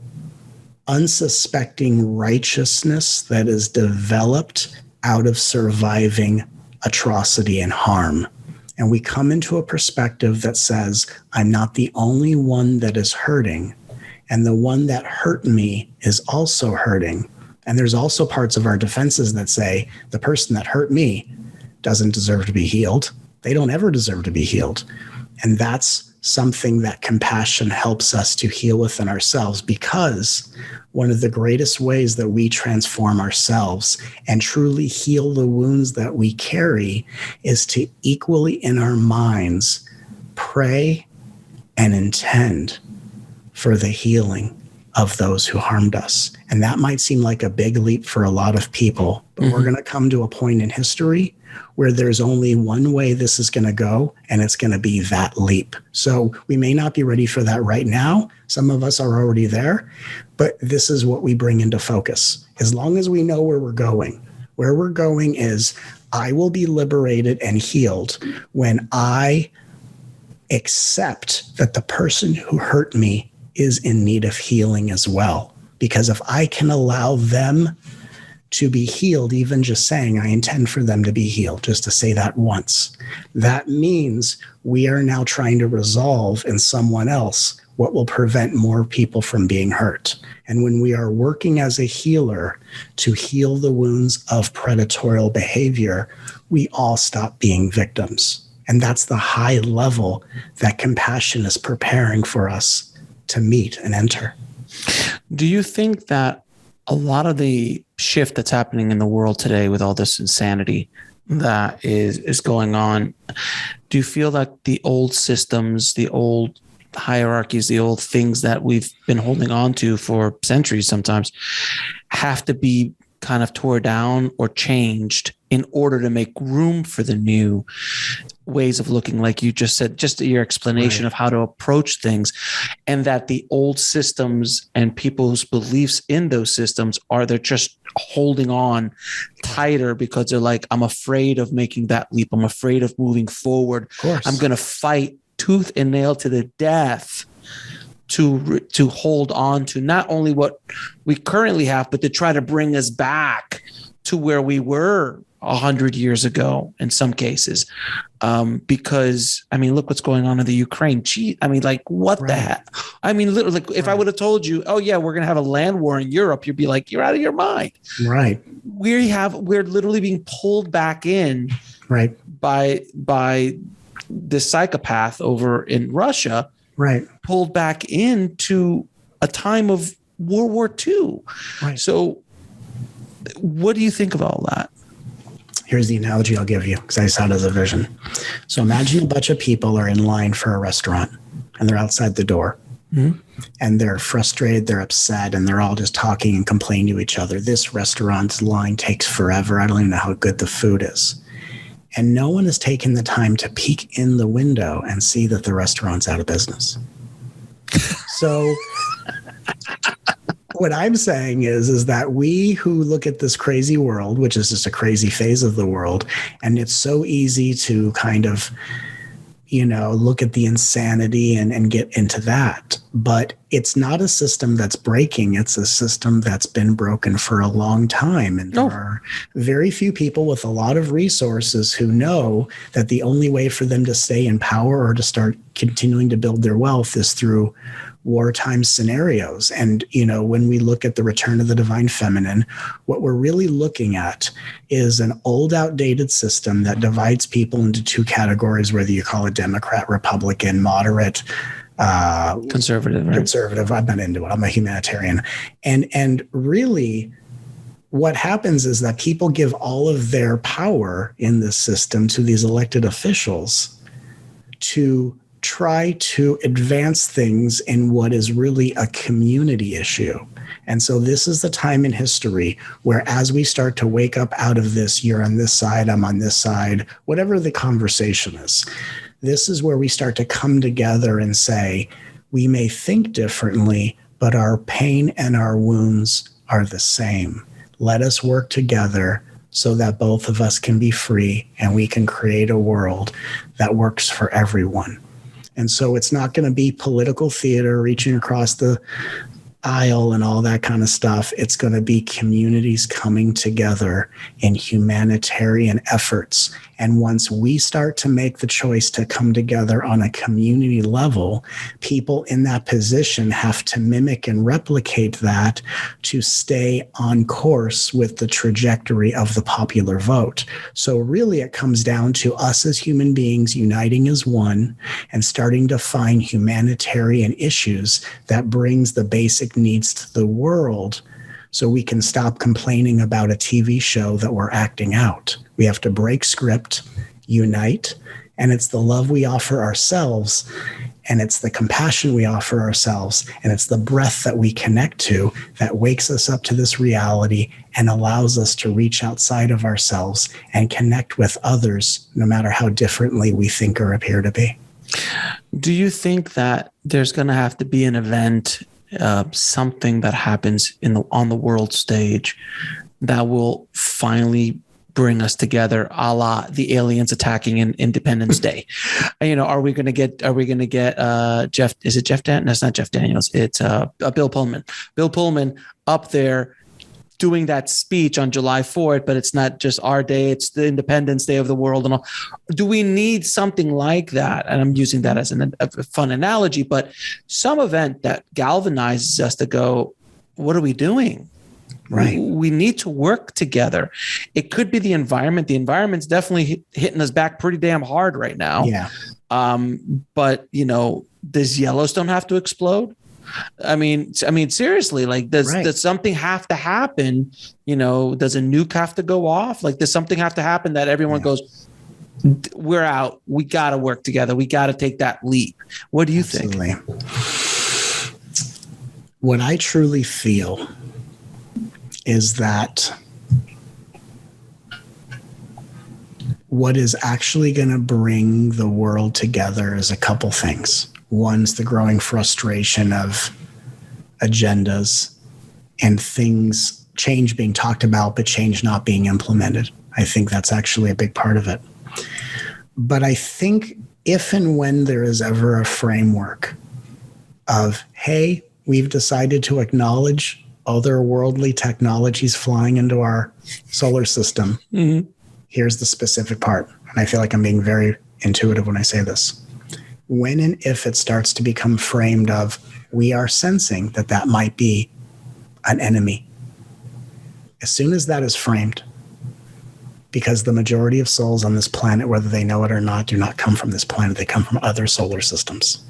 unsuspecting righteousness that is developed out of surviving atrocity and harm. And we come into a perspective that says, I'm not the only one that is hurting, and the one that hurt me is also hurting. And there's also parts of our defenses that say, the person that hurt me doesn't deserve to be healed. They don't ever deserve to be healed. And that's something that compassion helps us to heal within ourselves, because one of the greatest ways that we transform ourselves and truly heal the wounds that we carry is to equally in our minds pray and intend for the healing of those who harmed us. And that might seem like a big leap for a lot of people, but we're going to come to a point in history where there's only one way this is going to go, and it's going to be that leap. So we may not be ready for that right now. Some of us are already there, but this is what we bring into focus. As long as we know where we're going is I will be liberated and healed when I accept that the person who hurt me is in need of healing as well. Because if I can allow them to be healed, even just saying I intend for them to be healed, just to say that once, that means we are now trying to resolve in someone else what will prevent more people from being hurt. And when we are working as a healer to heal the wounds of predatory behavior, we all stop being victims. And that's the high level that compassion is preparing for us to meet and enter. Do you think that a lot of the shift that's happening in the world today with all this insanity that is going on, do you feel that the old systems, the old hierarchies, the old things that we've been holding on to for centuries sometimes have to be kind of tore down or changed in order to make room for the new? ways of looking, like you just said, just your explanation of how to approach things, and that the old systems and people's beliefs in those systems they're just holding on tighter because they're like, I'm afraid of making that leap. I'm afraid of moving forward. Of course. I'm going to fight tooth and nail to the death to hold on to not only what we currently have, but to try to bring us back to where we were 100 years ago in some cases. Because I mean, look what's going on in the Ukraine. Gee, I mean, like, what the heck? I mean, literally, like, if I would have told you, oh yeah, we're going to have a land war in Europe, you'd be like, you're out of your mind. Right. We're literally being pulled back in by this psychopath over in Russia, pulled back into a time of World War II. Right. So what do you think of all that? Here's the analogy I'll give you, because I saw it as a vision. So imagine a bunch of people are in line for a restaurant and they're outside the door. Mm-hmm. And they're frustrated, they're upset, and they're all just talking and complaining to each other. This restaurant's line takes forever. I don't even know how good the food is. And no one has taken the time to peek in the window and see that the restaurant's out of business. So what I'm saying is that we who look at this crazy world, which is just a crazy phase of the world, and it's so easy to kind of, look at the insanity and get into that. But it's not a system that's breaking. It's a system that's been broken for a long time. And there are very few people with a lot of resources who know that the only way for them to stay in power or to start continuing to build their wealth is through wartime scenarios. And, when we look at the return of the divine feminine, what we're really looking at is an old, outdated system that divides people into two categories, whether you call it Democrat, Republican, moderate, conservative. Right? Conservative. I'm not into it. I'm a humanitarian. And really what happens is that people give all of their power in this system to these elected officials to try to advance things in what is really a community issue. And so this is the time in history where, as we start to wake up out of this, you're on this side, I'm on this side, whatever the conversation is, this is where we start to come together and say, we may think differently, but our pain and our wounds are the same. Let us work together so that both of us can be free and we can create a world that works for everyone. And so it's not going to be political theater reaching across the aisle and all that kind of stuff. It's going to be communities coming together in humanitarian efforts. And once we start to make the choice to come together on a community level, people in that position have to mimic and replicate that to stay on course with the trajectory of the popular vote. So really it comes down to us as human beings uniting as one and starting to find humanitarian issues that brings the basic needs to the world, so we can stop complaining about a TV show that we're acting out. We have to break script, unite, and it's the love we offer ourselves, and it's the compassion we offer ourselves, and it's the breath that we connect to that wakes us up to this reality and allows us to reach outside of ourselves and connect with others, no matter how differently we think or appear to be. Do you think that there's going to have to be an event, something that happens on the world stage that will finally bring us together, a la the aliens attacking in Independence Day? Are we going to get Jeff? Is it Jeff Daniels? No, it's not Jeff Daniels. It's Bill Pullman. Bill Pullman up there doing that speech on July 4th, but it's not just our day, it's the Independence Day of the world and all. Do we need something like that? And I'm using that as a fun analogy, but some event that galvanizes us to go, what are we doing? Right. We need to work together. It could be the environment. The environment's definitely hitting us back pretty damn hard right now. Yeah. But does Yellowstone have to explode? I mean, seriously, like, does something have to happen? Does a nuke have to go off? Like, does something have to happen that everyone goes, we're out. We got to work together. We got to take that leap. What do you think? What I truly feel is that what is actually going to bring the world together is a couple things. One's the growing frustration of agendas and things, change being talked about, but change not being implemented. I think that's actually a big part of it. But I think if and when there is ever a framework of, hey, we've decided to acknowledge otherworldly technologies flying into our solar system, here's the specific part. And I feel like I'm being very intuitive when I say this. When and if it starts to become framed of, we are sensing that that might be an enemy. As soon as that is framed, because the majority of souls on this planet, whether they know it or not, do not come from this planet. They come from other solar systems.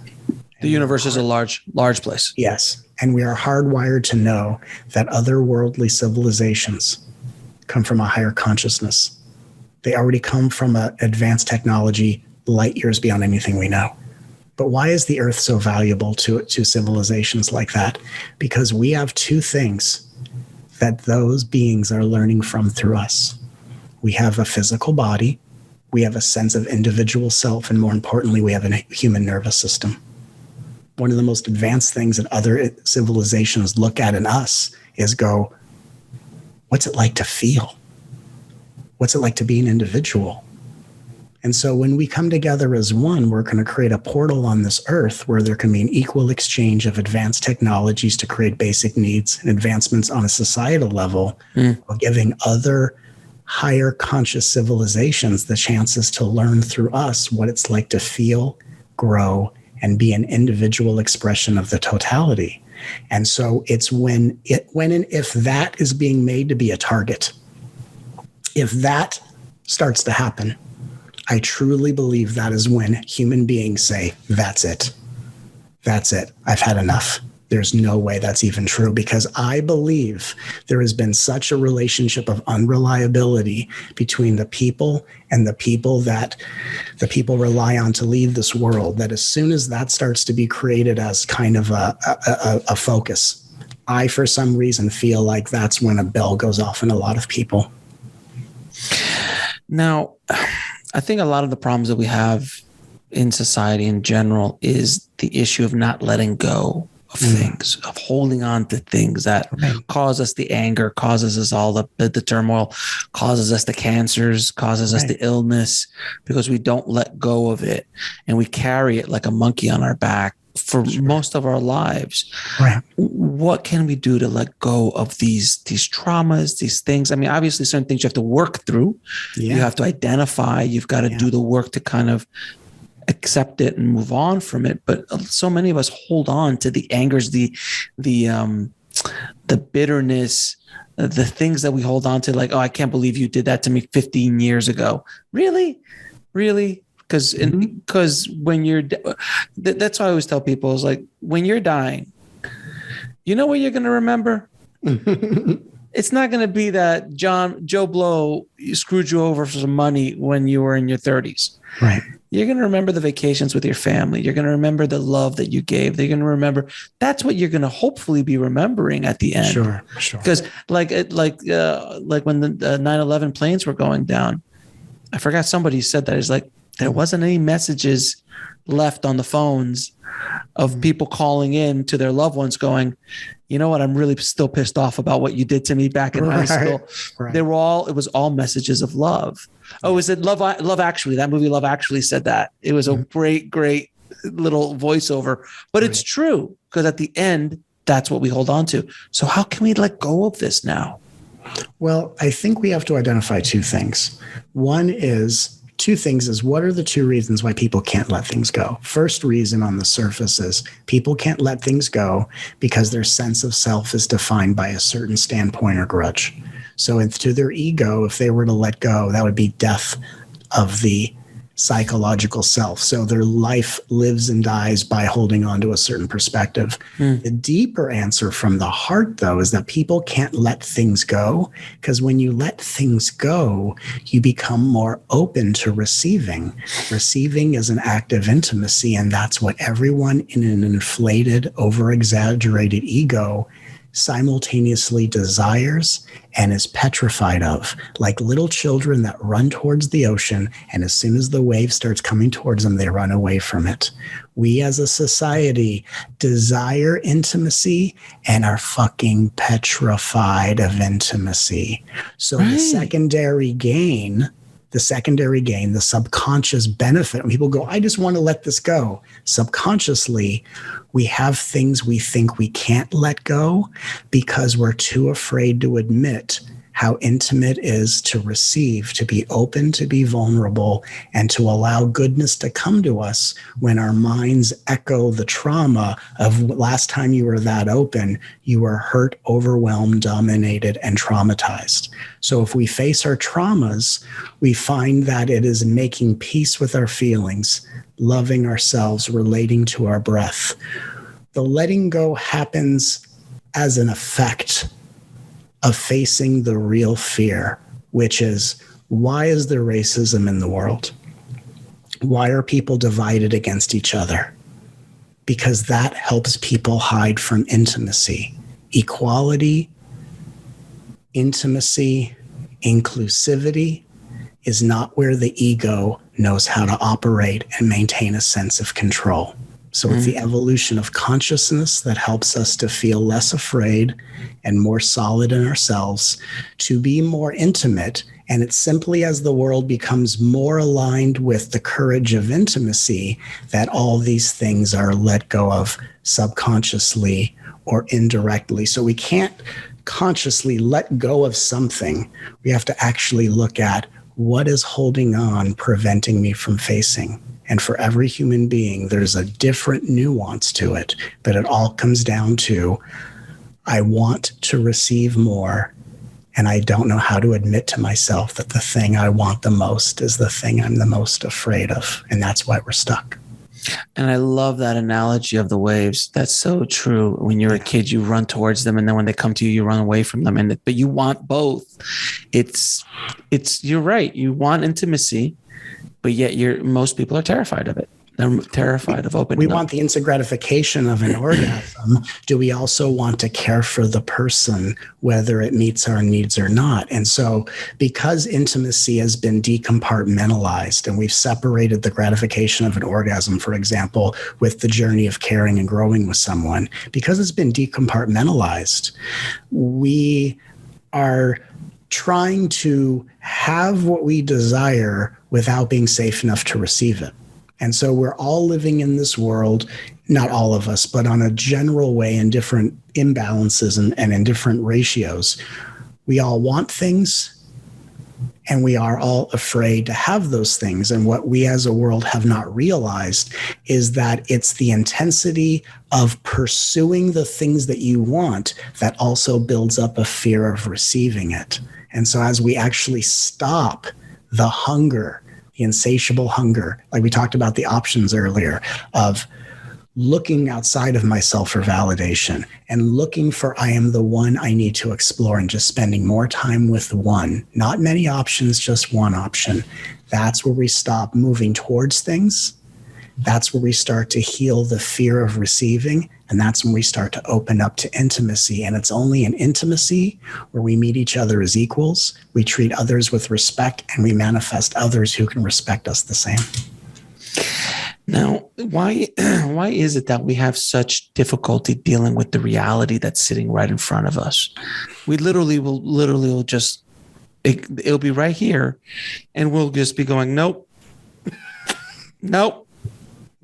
The universe is a large place. Yes. And we are hardwired to know that otherworldly civilizations come from a higher consciousness. They already come from an advanced technology light years beyond anything we know. But why is the Earth so valuable to civilizations like that? Because we have two things that those beings are learning from through us. We have a physical body, we have a sense of individual self, and more importantly, we have a human nervous system. One of the most advanced things that other civilizations look at in us is go, what's it like to feel? What's it like to be an individual? And so when we come together as one, we're going to create a portal on this earth where there can be an equal exchange of advanced technologies to create basic needs and advancements on a societal level, while giving other higher conscious civilizations the chances to learn through us what it's like to feel, grow, and be an individual expression of the totality. And so it's when and if that is being made to be a target, if that starts to happen, I truly believe that is when human beings say, that's it. That's it. I've had enough. There's no way that's even true, because I believe there has been such a relationship of unreliability between the people and the people that the people rely on to lead this world, that as soon as that starts to be created as kind of a focus, I, for some reason, feel like that's when a bell goes off in a lot of people. Now, I think a lot of the problems that we have in society in general is the issue of not letting go of things, of holding on to things that cause us the anger, causes us all the turmoil, causes us the cancers, causes us the illness, because we don't let go of it. And we carry it like a monkey on our back for most of our lives. Right. What can we do to let go of these traumas, these things? I mean, obviously certain things you have to work through. You have to identify, you've got to do the work to kind of accept it and move on from it. But so many of us hold on to the angers, the bitterness, the things that we hold on to, like, oh, I can't believe you did that to me 15 years ago. Really? Because when you're, that's why I always tell people, is like, when you're dying, you know what you're going to remember? It's not going to be that Joe Blow screwed you over for some money when you were in your 30s. Right. You're going to remember the vacations with your family. You're going to remember the love that you gave. They're going to remember. That's what you're going to hopefully be remembering at the end. Sure. Because like when the 9/11 planes were going down, I forgot somebody said that. It's like, there wasn't any messages left on the phones of people calling in to their loved ones going, you know what, I'm really still pissed off about what you did to me back in high school. Right. It was all messages of love. Oh, is it Love Actually? That movie Love Actually said that. It was a great little voiceover, but it's true, because at the end, that's what we hold on to. So how can we let go of this now? Well, I think we have to identify two things. Two things is, what are the two reasons why people can't let things go? First reason on the surface is people can't let things go because their sense of self is defined by a certain standpoint or grudge. So to their ego, if they were to let go, that would be death of the psychological self. So their life lives and dies by holding on to a certain perspective. The deeper answer from the heart, though, is that people can't let things go, because when you let things go, you become more open to receiving. Receiving is an act of intimacy, and that's what everyone in an inflated, over-exaggerated ego simultaneously desires and is petrified of, like little children that run towards the ocean, and as soon as the wave starts coming towards them, they run away from it. We as a society desire intimacy and are fucking petrified of intimacy. So the secondary gain, the subconscious benefit, when people go, I just want to let this go. Subconsciously, we have things we think we can't let go because we're too afraid to admit how intimate is to receive, to be open, to be vulnerable, and to allow goodness to come to us when our minds echo the trauma of last time you were that open, you were hurt, overwhelmed, dominated, and traumatized. So if we face our traumas, we find that it is making peace with our feelings, loving ourselves, relating to our breath. The letting go happens as an effect of facing the real fear, which is, why is there racism in the world? Why are people divided against each other? Because that helps people hide from intimacy. Equality, intimacy, inclusivity is not where the ego knows how to operate and maintain a sense of control. So it's the evolution of consciousness that helps us to feel less afraid and more solid in ourselves, to be more intimate. And it's simply as the world becomes more aligned with the courage of intimacy that all these things are let go of subconsciously or indirectly. So we can't consciously let go of something. We have to actually look at what is holding on, preventing me from facing. And for every human being, there's a different nuance to it, but it all comes down to, I want to receive more, and I don't know how to admit to myself that the thing I want the most is the thing I'm the most afraid of. And that's why we're stuck. And I love that analogy of the waves. That's so true. When you're a kid, you run towards them, and then when they come to you, you run away from them. But you want both. You're right. You want intimacy, but yet most people are terrified of it. They're terrified of opening up. We want the instant gratification of an orgasm. Do we also want to care for the person, whether it meets our needs or not? And so because intimacy has been decompartmentalized and we've separated the gratification of an orgasm, for example, with the journey of caring and growing with someone, because it's been decompartmentalized, we are trying to have what we desire without being safe enough to receive it. And so we're all living in this world, not all of us, but on a general way in different imbalances and in different ratios. We all want things, and we are all afraid to have those things. And what we as a world have not realized is that it's the intensity of pursuing the things that you want that also builds up a fear of receiving it. And so as we actually stop the hunger, the insatiable hunger, like we talked about the options earlier, of looking outside of myself for validation and looking for, I am the one I need to explore, and just spending more time with one, not many options, just one option. That's where we stop moving towards things. That's where we start to heal the fear of receiving. And that's when we start to open up to intimacy. And it's only in intimacy where we meet each other as equals, we treat others with respect, and we manifest others who can respect us the same. Now, why is it that we have such difficulty dealing with the reality that's sitting right in front of us? We literally will just, it'll be right here, and we'll just be going, nope, nope,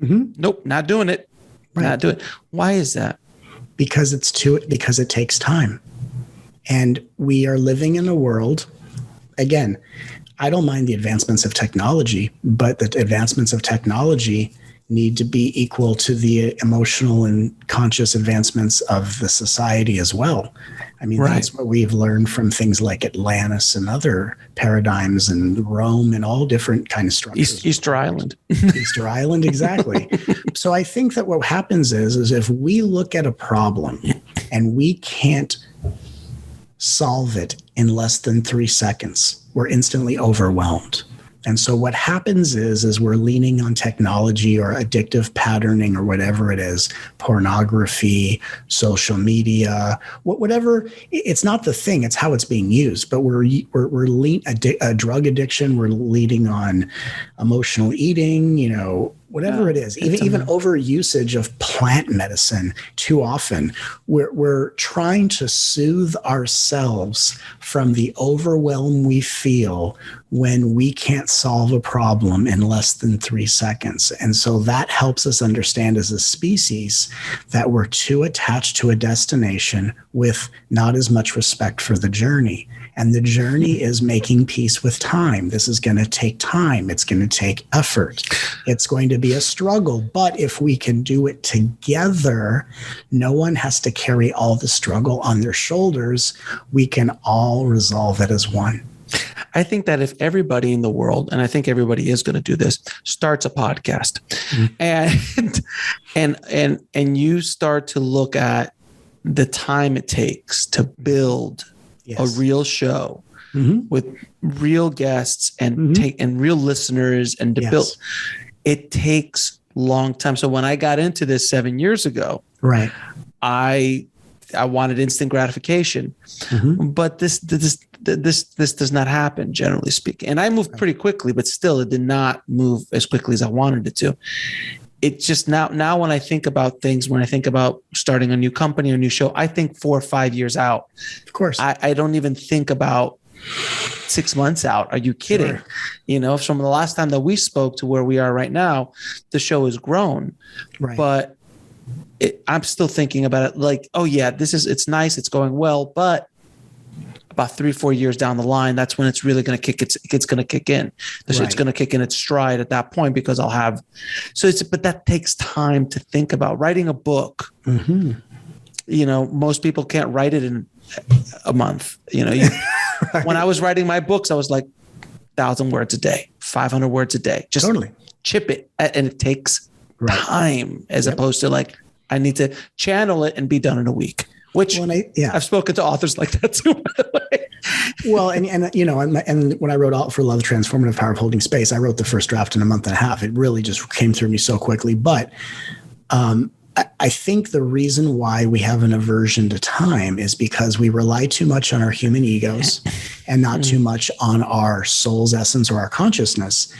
nope, not doing it. Right. Not doing it. Why is that? Because it takes time. And we are living in a world, again, I don't mind the advancements of technology, but the advancements of technology need to be equal to the emotional and conscious advancements of the society as well. I mean, That's what we've learned from things like Atlantis and other paradigms, and Rome and all different kind of structures. Easter Island. Easter Island, exactly. So I think that what happens is if we look at a problem and we can't solve it in less than 3 seconds, we're instantly overwhelmed. And so what happens is we're leaning on technology or addictive patterning or whatever it is, pornography, social media, whatever. It's not the thing, it's how it's being used. But we're drug addiction. We're leading on emotional eating, whatever it is, even over usage of plant medicine too often. We're trying to soothe ourselves from the overwhelm we feel when we can't solve a problem in less than 3 seconds. And so that helps us understand as a species that we're too attached to a destination with not as much respect for the journey. And the journey is making peace with time. This is going to take time. It's going to take effort. It's going to be a struggle. But if we can do it together, no one has to carry all the struggle on their shoulders. We can all resolve it as one. I think that if everybody in the world, and I think everybody is going to do this, starts a podcast, and you start to look at the time it takes to build a real show with real guests and real listeners and to build, it takes long time. So when I got into this 7 years ago, right, I wanted instant gratification, but this does not happen, generally speaking. And I moved pretty quickly, but still it did not move as quickly as I wanted it to. It's just now when I think about things, when I think about starting a new company or new show, I think 4 or 5 years out. Of course. I don't even think about 6 months out. Are you kidding? Sure. From the last time that we spoke to where we are right now, the show has grown. Right. But I'm still thinking about it like, oh yeah, it's nice, it's going well, but about 3-4 years down the line, that's when it's really going to kick. It's going to kick in. It's going to kick in its stride at that point because I'll have. But that takes time to think about. Writing a book. Most people can't write it in a month. Right. When I was writing my books, I was like 1,000 words a day, 500 words a day. Just chip it, and it takes time as opposed to like I need to channel it and be done in a week. Which I've spoken to authors like that too, by the way. Well, and when I wrote Out for Love, Transformative Power of Holding Space, I wrote the first draft in a month and a half. It really just came through me so quickly. But I think the reason why we have an aversion to time is because we rely too much on our human egos and not too much on our soul's essence or our consciousness.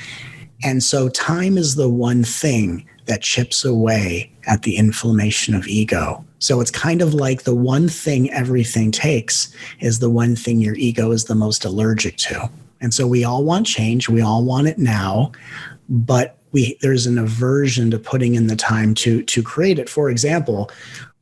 And so time is the one thing that chips away at the inflammation of ego. So it's kind of like the one thing everything takes is the one thing your ego is the most allergic to. And so we all want change. We all want it now, but there's an aversion to putting in the time to create it. For example,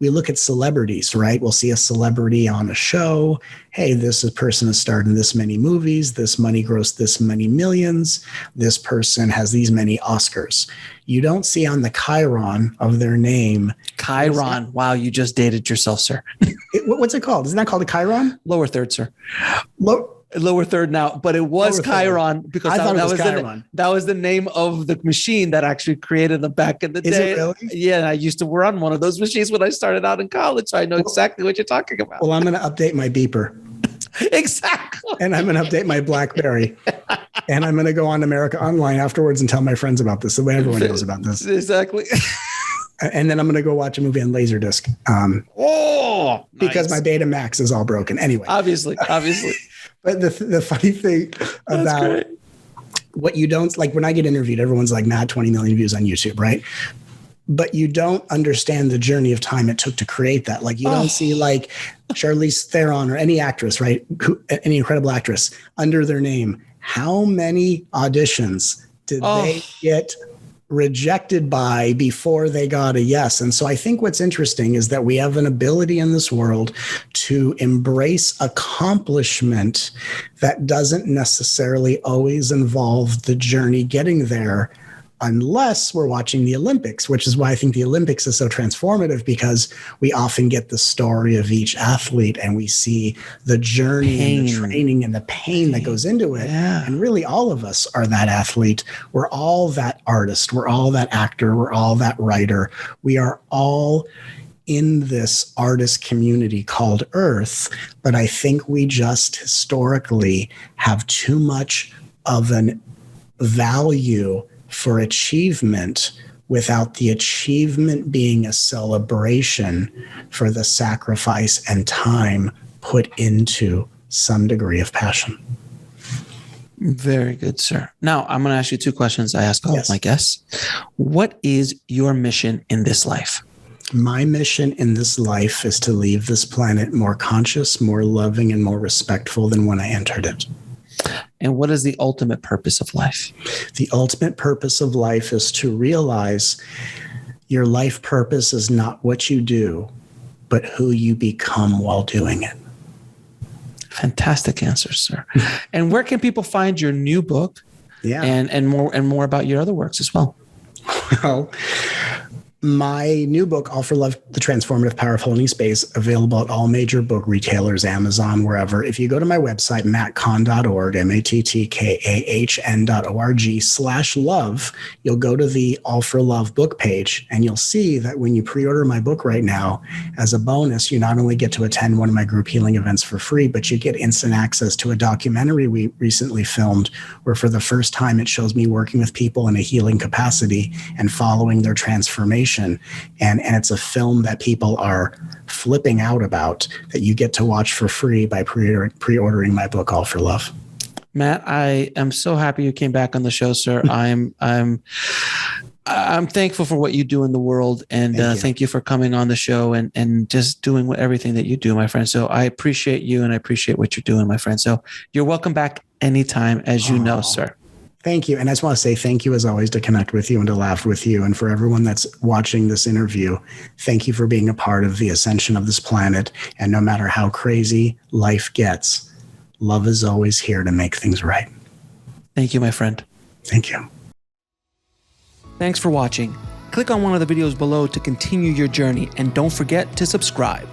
we look at celebrities, right? We'll see a celebrity on a show. Hey, this person has starred in this many movies. This money grossed this many millions. This person has these many Oscars. You don't see on the chyron of their name. Chyron. Wow, you just dated yourself, sir. What's it called? Isn't that called a chyron? Lower third, sir. Lower third now, but it was Chiron because that was the name of the machine that actually created them back in the day. Is it really? Yeah, I used to run one of those machines when I started out in college, so I know exactly what you're talking about. Well, I'm going to update my beeper. Exactly. And I'm going to update my BlackBerry. And I'm going to go on America Online afterwards and tell my friends about this, the way everyone knows about this. Exactly. And then I'm going to go watch a movie on Laserdisc. Because my Betamax is all broken. Anyway. Obviously. But the funny thing about what you don't, like when I get interviewed, everyone's like, Matt, 20 million views on YouTube, right? But you don't understand the journey of time it took to create that. Like you don't see like Charlize Theron or any actress, right? Any incredible actress under their name. How many auditions did they get rejected by before they got a yes? And so I think what's interesting is that we have an ability in this world to embrace accomplishment that doesn't necessarily always involve the journey getting there, unless we're watching the Olympics, which is why I think the Olympics is so transformative, because we often get the story of each athlete and we see the journey and the training and the pain that goes into it. Yeah. And really all of us are that athlete. We're all that artist. We're all that actor. We're all that writer. We are all in this artist community called Earth. But I think we just historically have too much of an value for achievement without the achievement being a celebration for the sacrifice and time put into some degree of passion. Very good, sir. Now, I'm going to ask you two questions I ask all of my guests. What is your mission in this life? My mission in this life is to leave this planet more conscious, more loving, and more respectful than when I entered it. And what is the ultimate purpose of life? The ultimate purpose of life is to realize your life purpose is not what you do, but who you become while doing it. Fantastic answer, sir. And where can people find your new book? Yeah. And more about your other works as well? Well, my new book, All for Love, The Transformative Power of Holding Space, available at all major book retailers, Amazon, wherever. If you go to my website, mattkahn.org, mattkahn.org/love, you'll go to the All for Love book page, and you'll see that when you pre-order my book right now, as a bonus, you not only get to attend one of my group healing events for free, but you get instant access to a documentary we recently filmed, where for the first time it shows me working with people in a healing capacity and following their transformation. And it's a film that people are flipping out about that you get to watch for free by pre-ordering my book, All for Love. Matt, I am so happy you came back on the show, sir. I'm thankful for what you do in the world, and thank you for coming on the show and just doing everything that you do, my friend. So I appreciate you, and I appreciate what you're doing, my friend. So you're welcome back anytime, as you know, sir. Thank you. And I just want to say thank you as always to connect with you and to laugh with you. And for everyone that's watching this interview, thank you for being a part of the ascension of this planet. And no matter how crazy life gets, love is always here to make things right. Thank you, my friend. Thank you. Thanks for watching. Click on one of the videos below to continue your journey, and don't forget to subscribe.